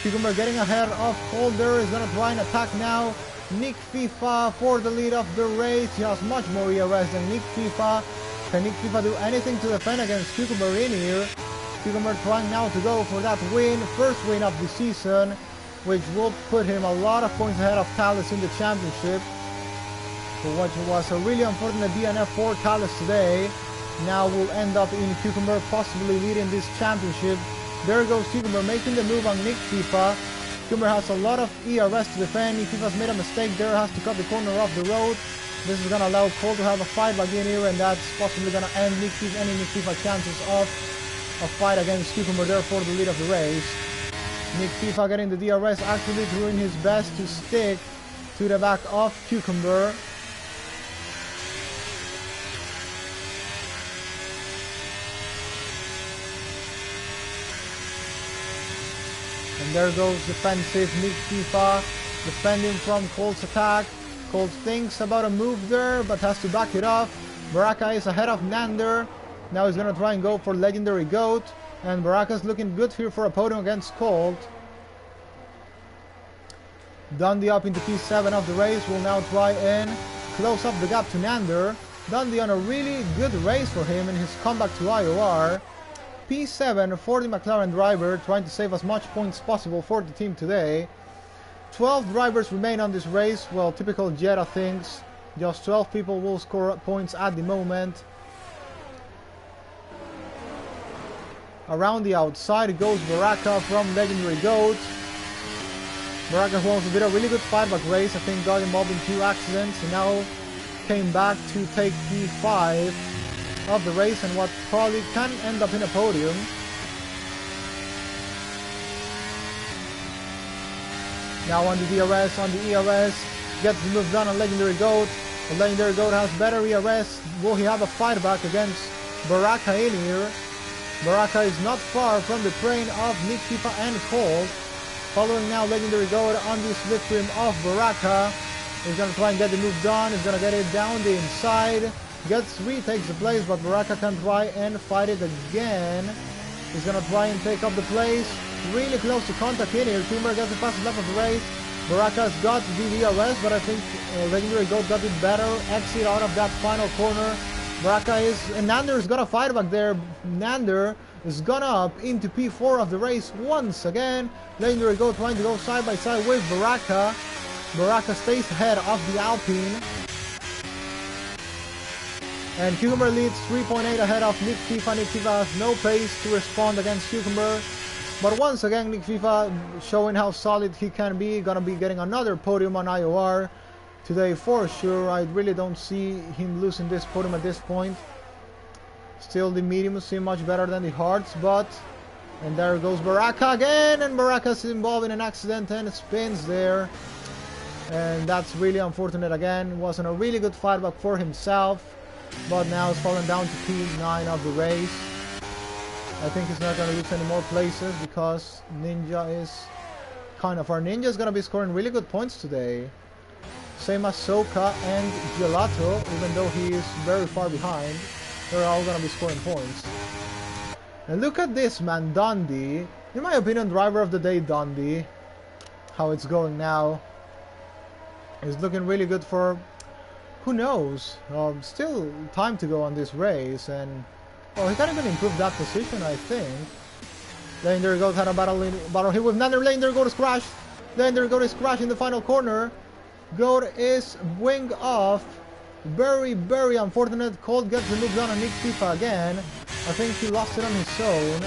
Cucumber getting ahead of Holder is going to try and attack now. Nick FIFA for the lead of the race. He has much more ERS than Nick FIFA. Can Nick FIFA do anything to defend against Cucumber in here? Cucumber trying now to go for that win, first win of the season, which will put him a lot of points ahead of Talus in the championship. For what was a really unfortunate DNF for Talus today, now will end up in Cucumber possibly leading this championship. There goes Cucumber making the move on Nick FIFA. Cucumber has a lot of ERS to defend. Nick FIFA's made a mistake there, has to cut the corner off the road. This is going to allow Cole to have a fight back in here, and that's possibly going to end any Nick FIFA chances of a fight against Cucumber there for the lead of the race. Nick FIFA getting the DRS, actually doing his best to stick to the back of Cucumber. And there goes defensive Nick FIFA defending from Colt's attack. Colt thinks about a move there, but has to back it off. Baraka is ahead of Nander. Now he's going to try and go for Legendary Goat. And Baraka's looking good here for a podium against Colt. Dundee up into P7 of the race will now try and close up the gap to Nander. Dundee on a really good race for him in his comeback to IOR. P7 for the McLaren driver, trying to save as much points possible for the team today. 12 drivers remain on this race. Well, typical Jeddah things. Just 12 people will score points at the moment. Around the outside goes Baraka from Legendary Goat. Baraka, who also did a really good fight back race, I think got involved in 2 accidents and now came back to take P5 of the race and what probably can end up in a podium. Now on the DRS, on the ERS, gets the move done on Legendary Goat. The Legendary Goat has better ERS. Will he have a fight back against Baraka in here? Baraka is not far from the train of Nick FIFA and Colt. Following now Legendary Goat on the slipstream of Baraka. He's gonna try and get the move done. He's gonna get it down the inside. Retakes the place, but Baraka can try and fight it again. He's gonna try and take up the place. Really close to contact in here. Cucumber gets the fastest lap of the race. Baraka's got the DRS, but I think Legendary Goat got it better. Exit out of that final corner. Baraka is, and Nander is gonna fight back there. Nander is gone up into P4 of the race once again. Legendary Goat trying to go side by side with Baraka. Baraka stays ahead of the Alpine. And Cucumber leads 3.8 ahead of Nick FIFA. Nick FIFA has no pace to respond against Cucumber. But once again, Nick FIFA showing how solid he can be. Gonna be getting another podium on IOR today for sure. I really don't see him losing this podium at this point. Still, the mediums seem much better than the hards, but... And there goes Baraka again, and Baraka's involved in an accident and spins there. And that's really unfortunate again. Wasn't a really good fight back for himself, but now it's fallen down to P9 of the race. I think he's not going to lose any more places because Ninja is kind of... Our Ninja is going to be scoring really good points today. Same as Soka and Gelato, even though he is very far behind. They're all going to be scoring points. And look at this, man, Dundee. In my opinion, driver of the day, Dundee. How it's going now. It's looking really good for... Who knows? Still time to go on this race, and... Oh, he can even improve that position, I think. Legendary Goat had a battle here with Nander. Legendary Goat is crashed. Legendary Goat is crashed in the final corner. Goat is wing off. Very, very unfortunate. Colt gets the move done on Nick FIFA again. I think he lost it on his own.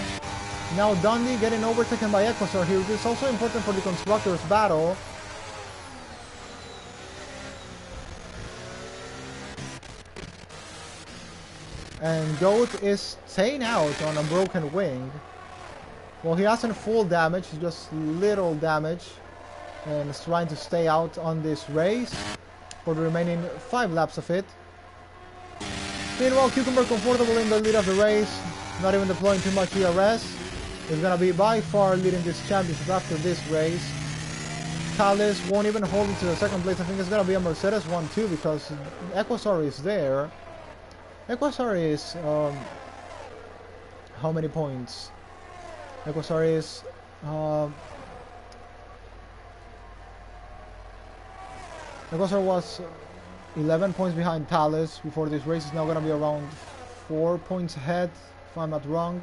Now Dundee getting overtaken by Equator here. This is also important for the Constructors battle. And Goat is staying out on a broken wing. Well, he hasn't full damage, just little damage. And is trying to stay out on this race for the remaining 5 laps of it. Meanwhile, Cucumber comfortable in the lead of the race, not even deploying too much ERS. He's gonna be by far leading this championship after this race. Talis won't even hold it to the second place. I think it's gonna be a Mercedes 1-2 because Equasaur is there. Equasaur is how many points? Equasaur is Equasaur was 11 points behind Talis before this race. Is now going to be around 4 points ahead, if I'm not wrong.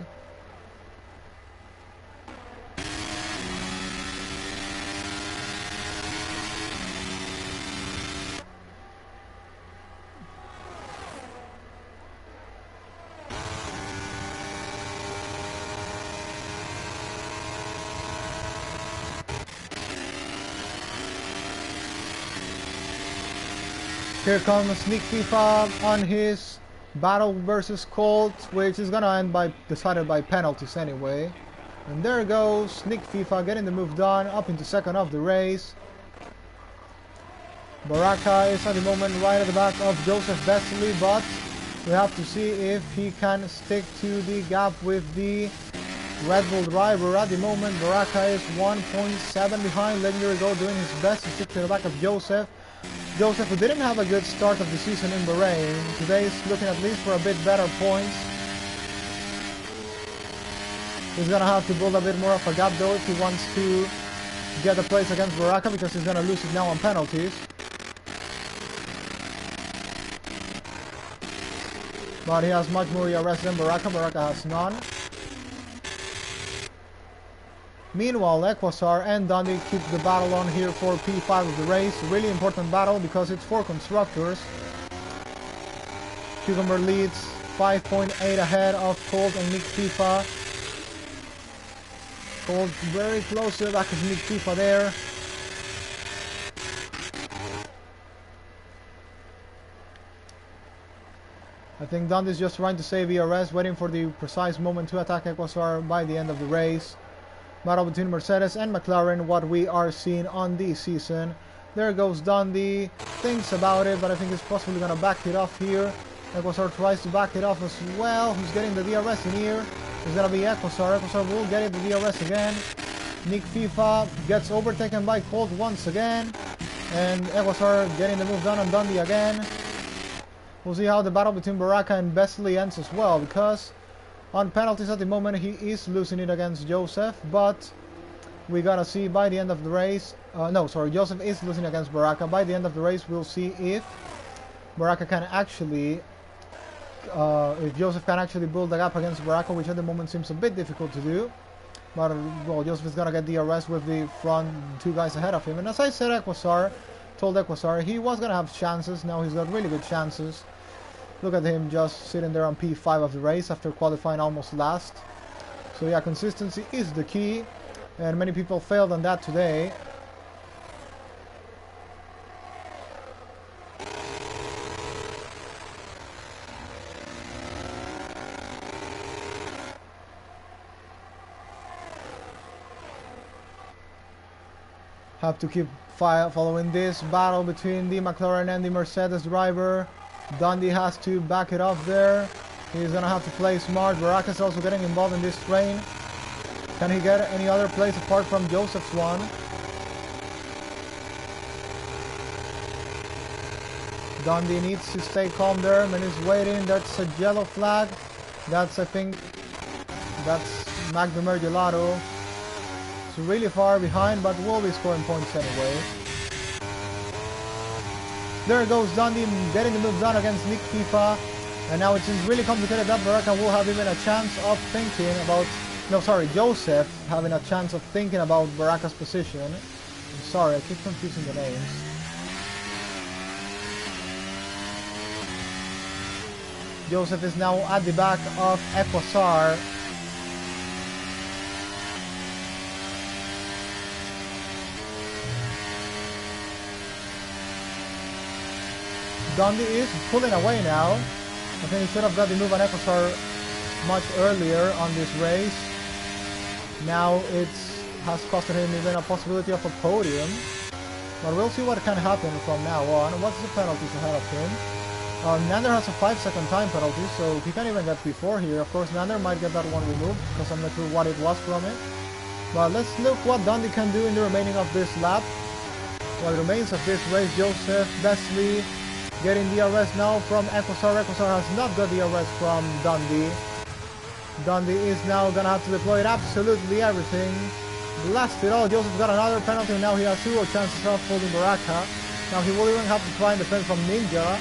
Here comes Nick FIFA on his battle versus Colt, which is gonna end by decided by penalties anyway. And there goes Nick FIFA getting the move done up into second of the race. Baraka is at the moment right at the back of Joseph Bestley, but we have to see if he can stick to the gap with the Red Bull driver. At the moment, Baraka is 1.7 behind. Legendary Goat doing his best to stick to the back of Joseph. Joseph, who didn't have a good start of the season in Bahrain, today is looking at least for a bit better points. He's gonna have to build a bit more of a gap though if he wants to get a place against Baraka, because he's gonna lose it now on penalties. But he has much more ERS than Baraka. Baraka has none. Meanwhile, Equasaur and Dundee keep the battle on here for P5 of the race. Really important battle because it's for Constructors. Cucumber leads 5.8 ahead of Colt and Nick FIFA. Colt very close to the back of Nick FIFA there. I think Dundee's just trying to save ERS, waiting for the precise moment to attack Equasar by the end of the race. Battle between Mercedes and McLaren, what we are seeing on this season. There goes Dundee, thinks about it, but I think he's possibly going to back it off here. Equasar tries to back it off as well. Who's getting the DRS in here? It's going to be Equasar. Equasar will get it, the DRS again. Nick FIFA gets overtaken by Colt once again. And Equasar getting the move done on Dundee again. We'll see how the battle between Baraka and Besley ends as well, because on penalties at the moment he is losing it against Joseph, but we gotta see by the end of the race. Joseph is losing against Baraka. By the end of the race, we'll see if Baraka can actually, if Joseph can actually build the gap against Baraka, which at the moment seems a bit difficult to do. But well, Joseph is gonna get the arrest with the front two guys ahead of him. And as I said, told Equasar he was gonna have chances. Now he's got really good chances. Look at him just sitting there on P5 of the race after qualifying almost last. So yeah, consistency is the key, and many people failed on that today. Have to keep following this battle between the McLaren and the Mercedes driver. Dundee has to back it off there. He's gonna have to play smart. Baraka's also getting involved in this train. Can he get any other place apart from Joseph's one? Dundee needs to stay calm there. And he's waiting. That's a yellow flag. That's, I think, that's Magdemer Gelato. It's really far behind, but will be scoring points anyway. There goes Dundee getting the move done against Nick FIFA. And now it seems really complicated that Baraka will have even a chance of thinking about... Joseph having a chance of thinking about Baraka's position. I'm sorry, I keep confusing the names. Joseph is now at the back of Equasar. Dundee is pulling away now. I think he should have got the move on Equasar much earlier on this race. Now it has costed him even a possibility of a podium. But we'll see what can happen from now on. What's the penalties ahead of him? Nander has a 5-second time penalty, so he can't even get P4 here. Of course, Nander might get that one removed, because I'm not sure what it was from it. But let's look what Dundee can do in the remaining of this lap. What remains of this race, Joseph, Besley, getting the arrest now from Equasar. Equasar has not got the arrest from Dundee. Dundee is now gonna have to deploy absolutely everything. Blast it all. Joseph got another penalty, and now he has 0 chances of holding Baraka. Now he will even have to try and defend from Ninja.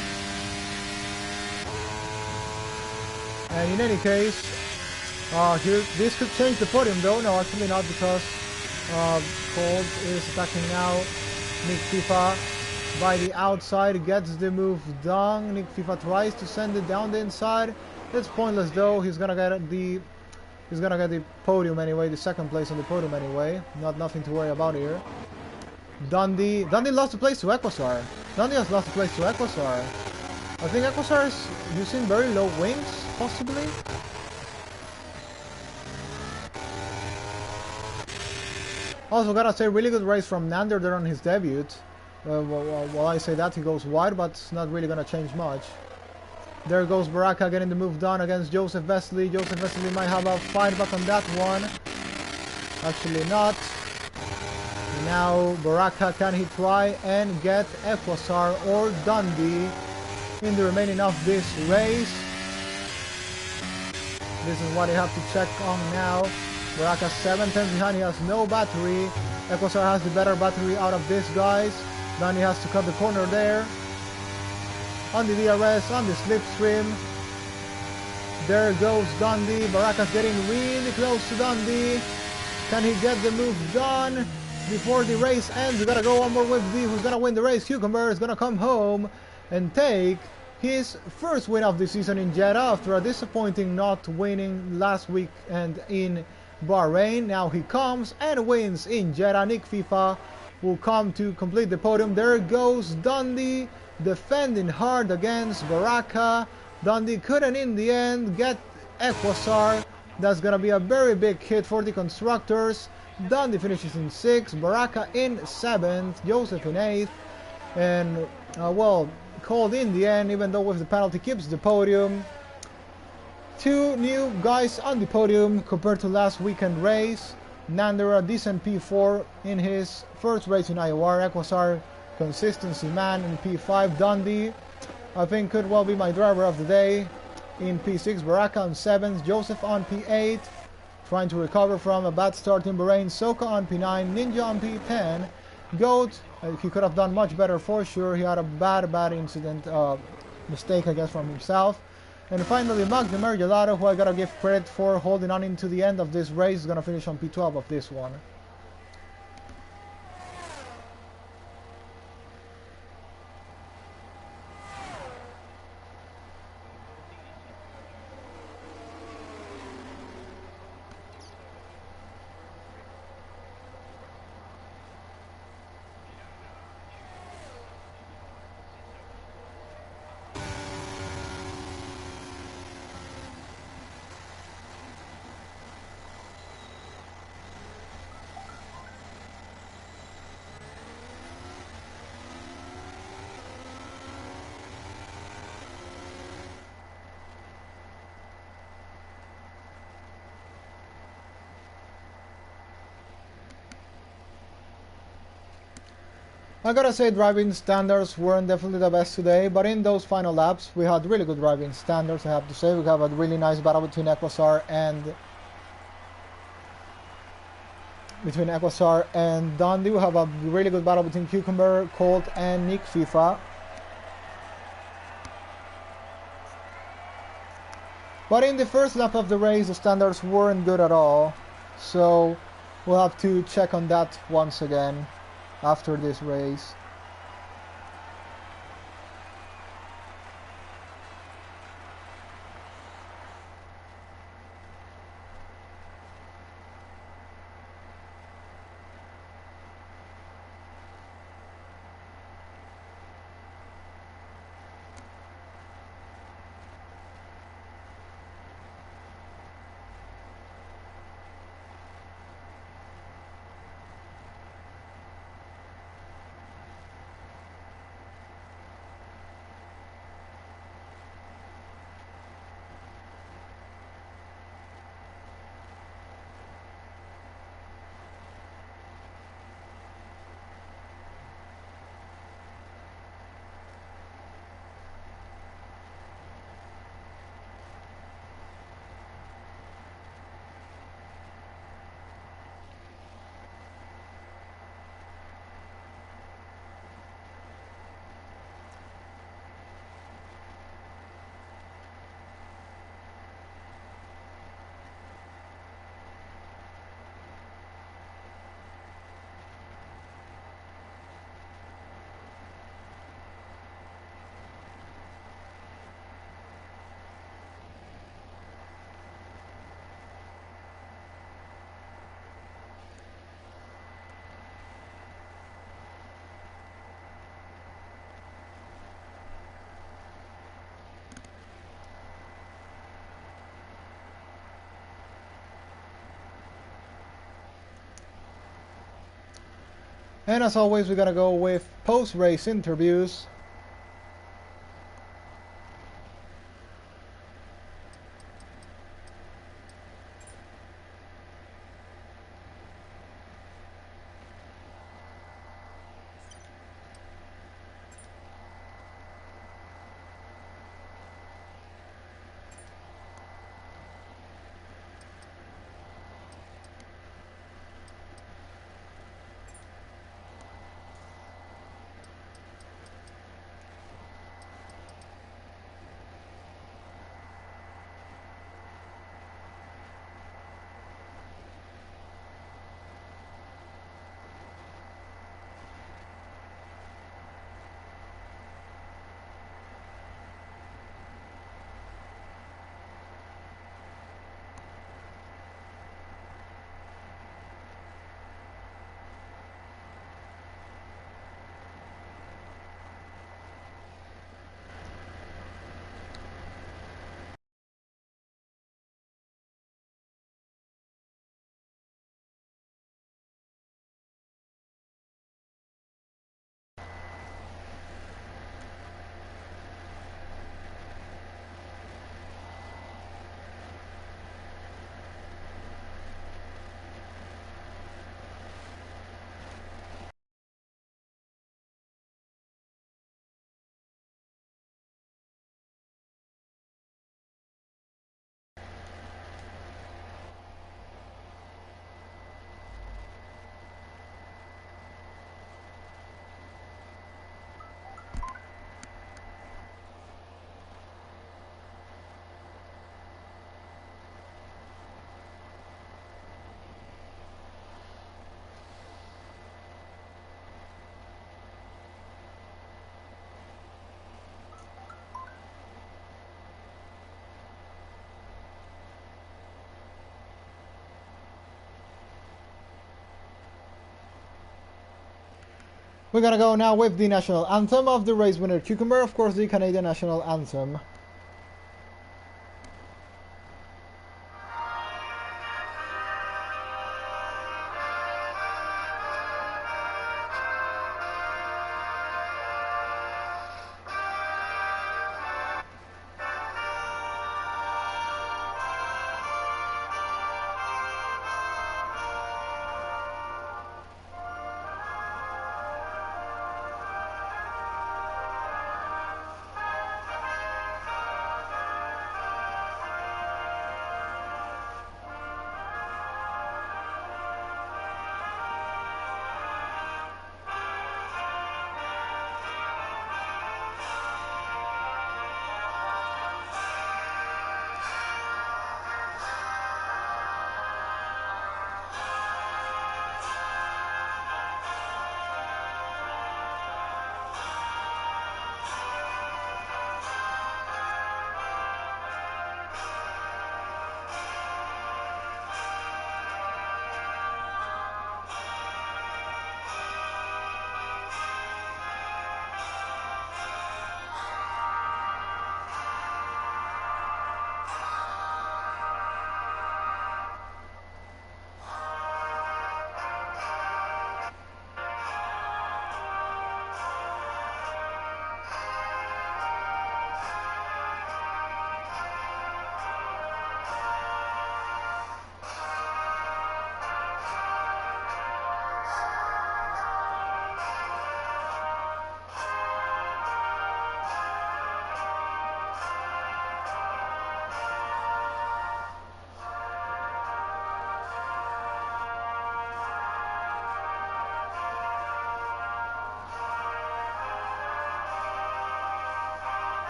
And in any case, this could change the podium though. No, actually not, because Colt is attacking now. Nick FIFA by the outside gets the move done. Nick FIFA tries to send it down the inside. It's pointless though. He's gonna get the podium anyway, the second place on the podium anyway. Nothing to worry about here. Dundee lost the place to Equasar. Dundee has lost the place to Equasar. I think Equasar is using very low wings, possibly. Also gotta say, really good race from Nander there on his debut. While I say that, he goes wide, but it's not really gonna change much. There goes Baraka getting the move done against Joseph Vesley. Joseph Vesley might have a fight back on that one. Actually not. Now Baraka, can he try and get Equasar or Dundee in the remaining of this race? This is what you have to check on now. Baraka 7 tenths behind, he has no battery. Equasar has the better battery out of these guys. Dundee has to cut the corner there. On the DRS, on the slipstream. There goes Dundee. Baraka's getting really close to Dundee. Can he get the move done before the race ends? We gotta go one more with who's gonna win the race. Cucumber is gonna come home and take his first win of the season in Jeddah after a disappointing not winning last week and in Bahrain. Now he comes and wins in Jeddah. Nick FIFA will come to complete the podium. There goes Dundee defending hard against Baraka. Dundee couldn't in the end get Equasar. That's gonna be a very big hit for the constructors. Dundee finishes in 6th, Baraka in 7th, Joseph in 8th, and well, called in the end, even though with the penalty keeps the podium. 2 new guys on the podium compared to last weekend race. Nander a decent P4 in his first race in IOR. Equasar consistency man in P5. Dundee I think could well be my driver of the day in P6. Baraka on 7th, Joseph on P8, trying to recover from a bad start in Bahrain. Soka on P9, Ninja on P10. Goat, he could have done much better for sure. He had a bad incident, mistake I guess from himself. And finally Magdemer Gelato, who I gotta give credit for holding on into the end of this race, is gonna finish on P12 of this one. I gotta say driving standards weren't definitely the best today, but in those final laps we had really good driving standards, I have to say. We have a really nice battle between Equasar and Dundee. We have a really good battle between Cucumber, Colt and Nick FIFA. But in the first lap of the race the standards weren't good at all, so we'll have to check on that once again after this race. And as always, we're gonna go with post-race interviews. We're gonna go now with the national anthem of the race winner Cucumber, of course the Canadian national anthem.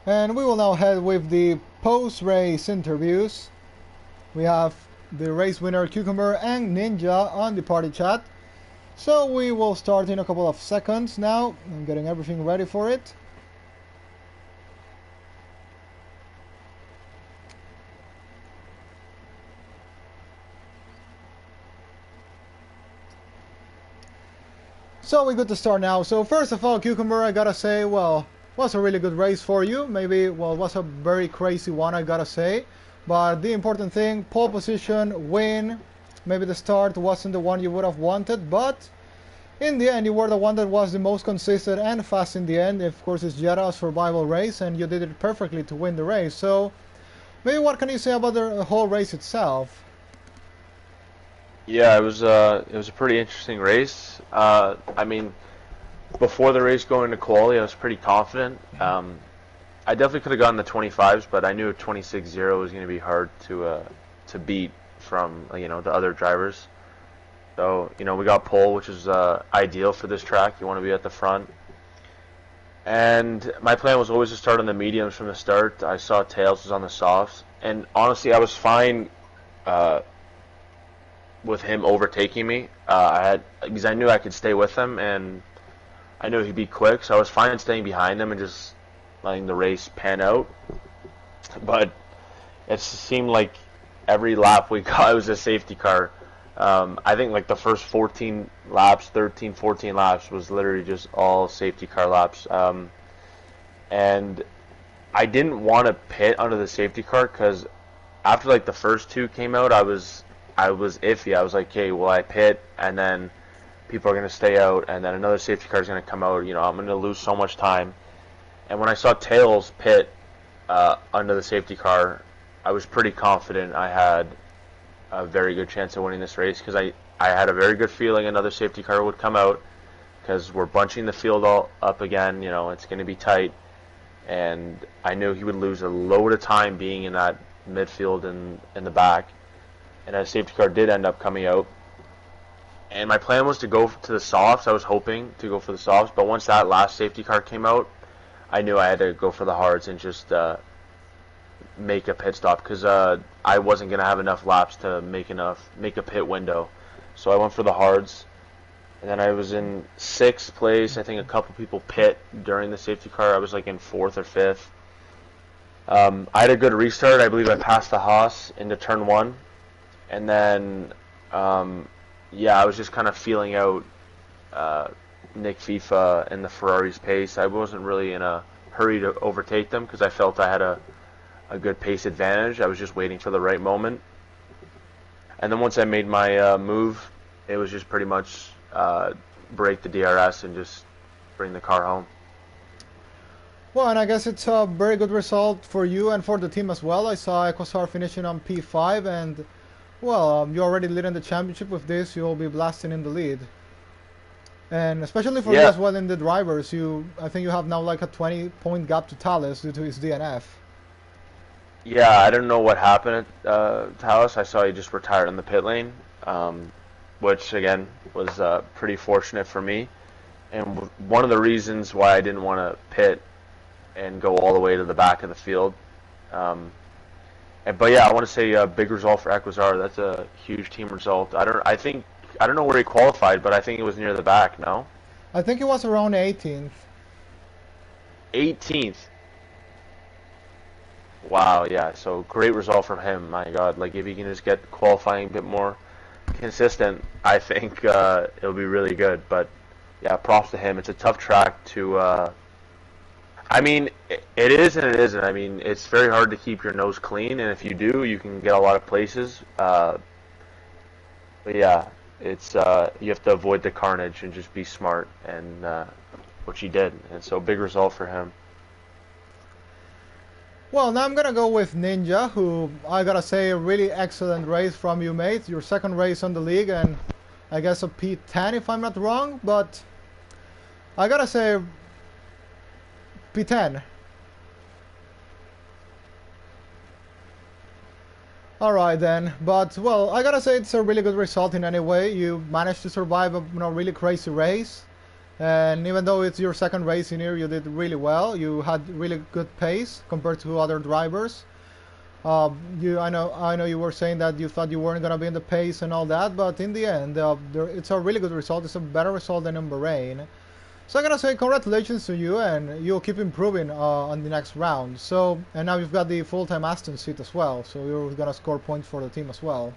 And we will now head with the post-race interviews. We have the race winner Cucumber and Ninja on the party chat. So we will start in a couple of seconds now. I'm getting everything ready for it. So we're good to start now. So first of all, Cucumber, I gotta say, well, was a really good race for you. Maybe, well, was a very crazy one, I gotta say. But the important thing, pole position, win. Maybe the start wasn't the one you would have wanted, but in the end, you were the one that was the most consistent and fast in the end. Of course, it's Jetta survival race, and you did it perfectly to win the race. So maybe what can you say about the whole race itself? Yeah, it was a pretty interesting race. I mean, before the race going to quali, I was pretty confident. I definitely could have gotten the 25s, but I knew a 26.0 was going to be hard to beat from the other drivers. So we got pole, which is ideal for this track. You want to be at the front. And my plan was always to start on the mediums from the start. I saw Tails was on the softs, and honestly, I was fine with him overtaking me. Because I knew I could stay with him, and I knew he'd be quick, so I was fine staying behind him and just letting the race pan out. But it seemed like every lap we got was a safety car. I think like the first 14 laps, 13, 14 laps was literally just all safety car laps. And I didn't want to pit under the safety car because after like the first two came out, I was iffy. I was like, okay, will I pit and then people are going to stay out, and then another safety car is going to come out. I'm going to lose so much time. And when I saw Tails pit under the safety car, I was pretty confident I had a very good chance of winning this race because I had a very good feeling another safety car would come out because we're bunching the field all up again. It's going to be tight, and I knew he would lose a load of time being in that midfield and in the back. And a safety car did end up coming out. And my plan was to go to the softs. I was hoping to go for the softs, but once that last safety car came out, I knew I had to go for the hards and just make a pit stop because I wasn't gonna have enough laps to make a pit window. So I went for the hards, and then I was in 6th place. I think a couple people pit during the safety car. I was like in 4th or 5th. I had a good restart. I believe I passed the Haas into turn 1, and then yeah, I was just kind of feeling out Nick FIFA and the Ferrari's pace. I wasn't really in a hurry to overtake them because I felt I had a good pace advantage. I was just waiting for the right moment. And then once I made my move, it was just pretty much break the DRS and just bring the car home. Well, and I guess it's a very good result for you and for the team as well. I saw Equasar finishing on P5, and well, you're already leading the championship with this. You'll be blasting in the lead. And especially for you as well in the drivers, I think you have now like a 20-point gap to Thales due to his DNF. Yeah, I don't know what happened at Thales. I saw he just retired in the pit lane, which again was pretty fortunate for me. And one of the reasons why I didn't want to pit and go all the way to the back of the field. But yeah, I want to say a big result for Equazar. That's a huge team result. I don't know where he qualified, but I think it was near the back. No, I think it was around 18th. 18th. Wow, yeah. So great result from him. My God, like if he can just get qualifying a bit more consistent, I think it'll be really good. But yeah, props to him. It's a tough track to. I mean, it is and it isn't. I mean, it's very hard to keep your nose clean, and if you do, you can get a lot of places. But yeah, it's you have to avoid the carnage and just be smart, and which he did. And so, big result for him. Well, now I'm gonna go with Ninja, who I gotta say a really excellent race from you, mate. Your second race on the league, and I guess a P10 if I'm not wrong. But I gotta say P10. Alright then, but well, I gotta say it's a really good result in any way. You managed to survive a really crazy race, and even though it's your second race in here, you did really well. You had really good pace compared to other drivers. I know you were saying that you thought you weren't gonna be in the pace and all that, but in the end, it's a really good result. It's a better result than in Bahrain. So I'm gonna say congratulations to you, and you'll keep improving on the next round. So, and now you've got the full-time Aston seat as well, so you're gonna score points for the team as well.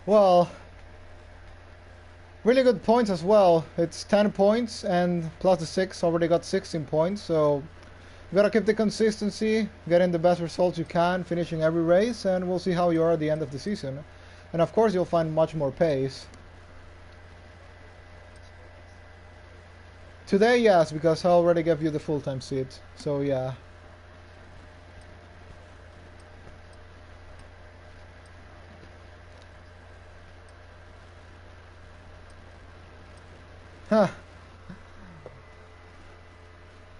Well, really good points as well. It's 10 points and plus the 6 already got 16 points. So you gotta keep the consistency, getting the best results you can, finishing every race, and we'll see how you are at the end of the season. And of course you'll find much more pace. Today, yes, because I already gave you the full-time seat. So yeah. Huh.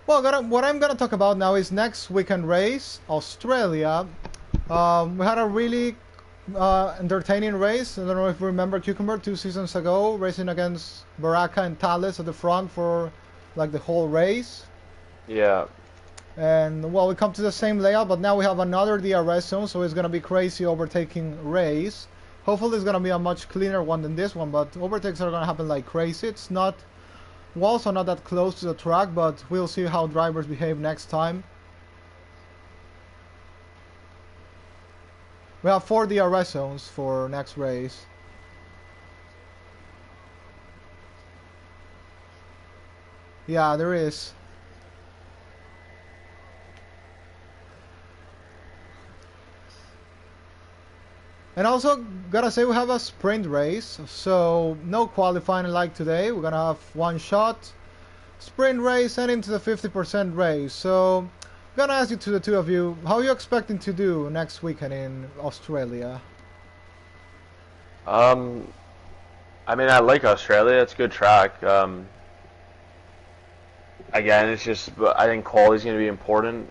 Well, what I'm gonna talk about now is next weekend race, Australia. We had a really entertaining race. I don't know if you remember Cucumber 2 seasons ago, racing against Baraka and Thales at the front for like the whole race. Yeah. And well, we come to the same layout, but now we have another DRS zone, so it's gonna be crazy overtaking race. Hopefully, it's gonna be a much cleaner one than this one, but overtakes are gonna happen like crazy. It's not walls are not that close to the track, but we'll see how drivers behave next time. We have 4 DRS zones for next race. Yeah, there is. And also, gotta say, we have a sprint race, so no qualifying like today. We're gonna have one shot, sprint race, and into the 50% race. So, I'm gonna ask you to the two of you, how are you expecting to do next weekend in Australia? I mean, I like Australia. It's a good track. Again, it's just, I think quality's going to be important.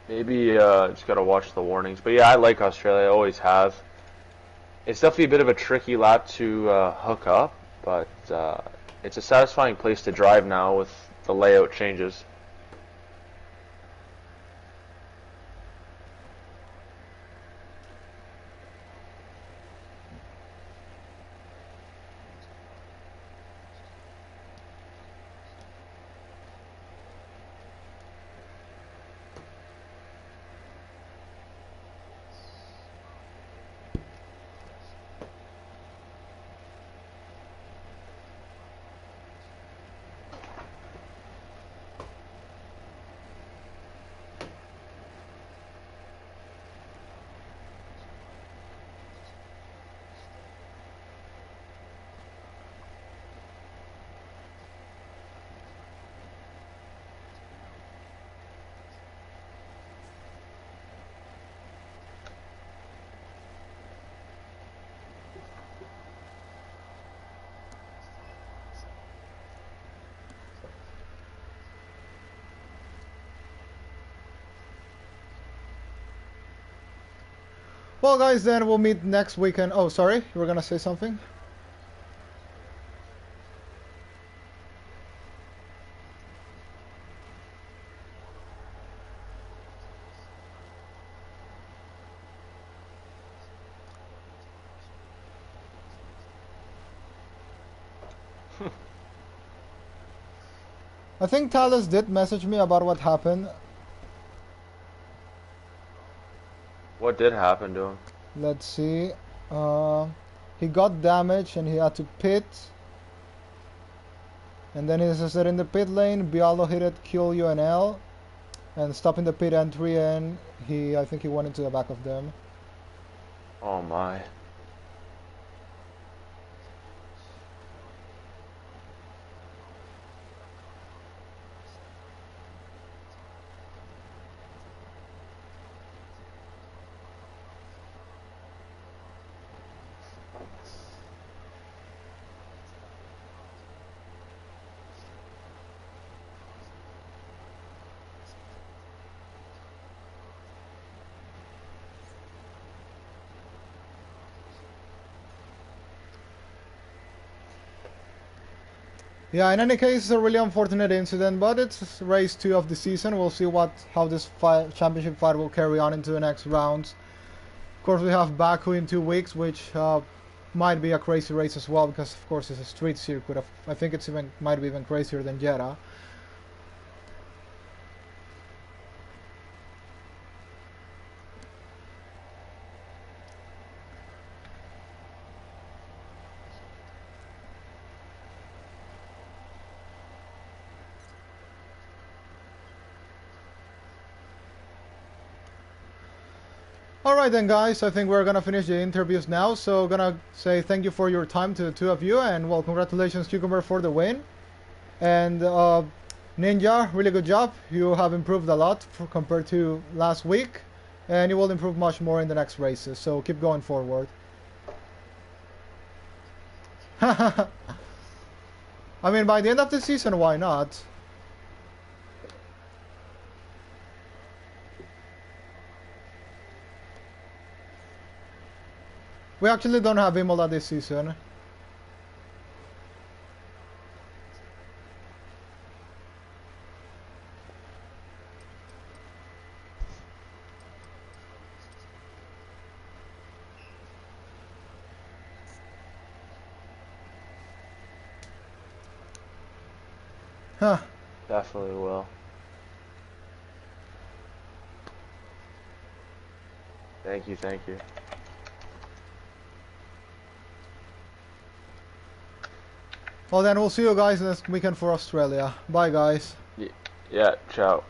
Maybe just got to watch the warnings. But yeah, I like Australia. I always have. It's definitely a bit of a tricky lap to hook up, but it's a satisfying place to drive now with the layout changes. Well, guys, then we'll meet next weekend. Oh, sorry, you were gonna say something? I think Talis did message me about what happened. What did happen to him? Let's see. He got damaged and he had to pit. And then he says that in the pit lane, Bialo hit it, kill UNL, and stopping the pit entry, and I think he went into the back of them. Oh my. Yeah, in any case, it's a really unfortunate incident, but it's race 2 of the season. We'll see how this championship fight will carry on into the next rounds. Of course, we have Baku in 2 weeks, which might be a crazy race as well, because of course it's a street circuit. I think it's might be even crazier than Jeddah. Alright then guys, I think we're gonna finish the interviews now, so gonna say thank you for your time to the two of you, and well, congratulations Cucumber for the win. And Ninja, really good job. You have improved a lot compared to last week, and you will improve much more in the next races, so keep going forward. I mean, by the end of the season, why not? We actually don't have Imola this season. Huh. Definitely will. Thank you, thank you. Well then, we'll see you guys next weekend for Australia. Bye guys. Yeah, ciao.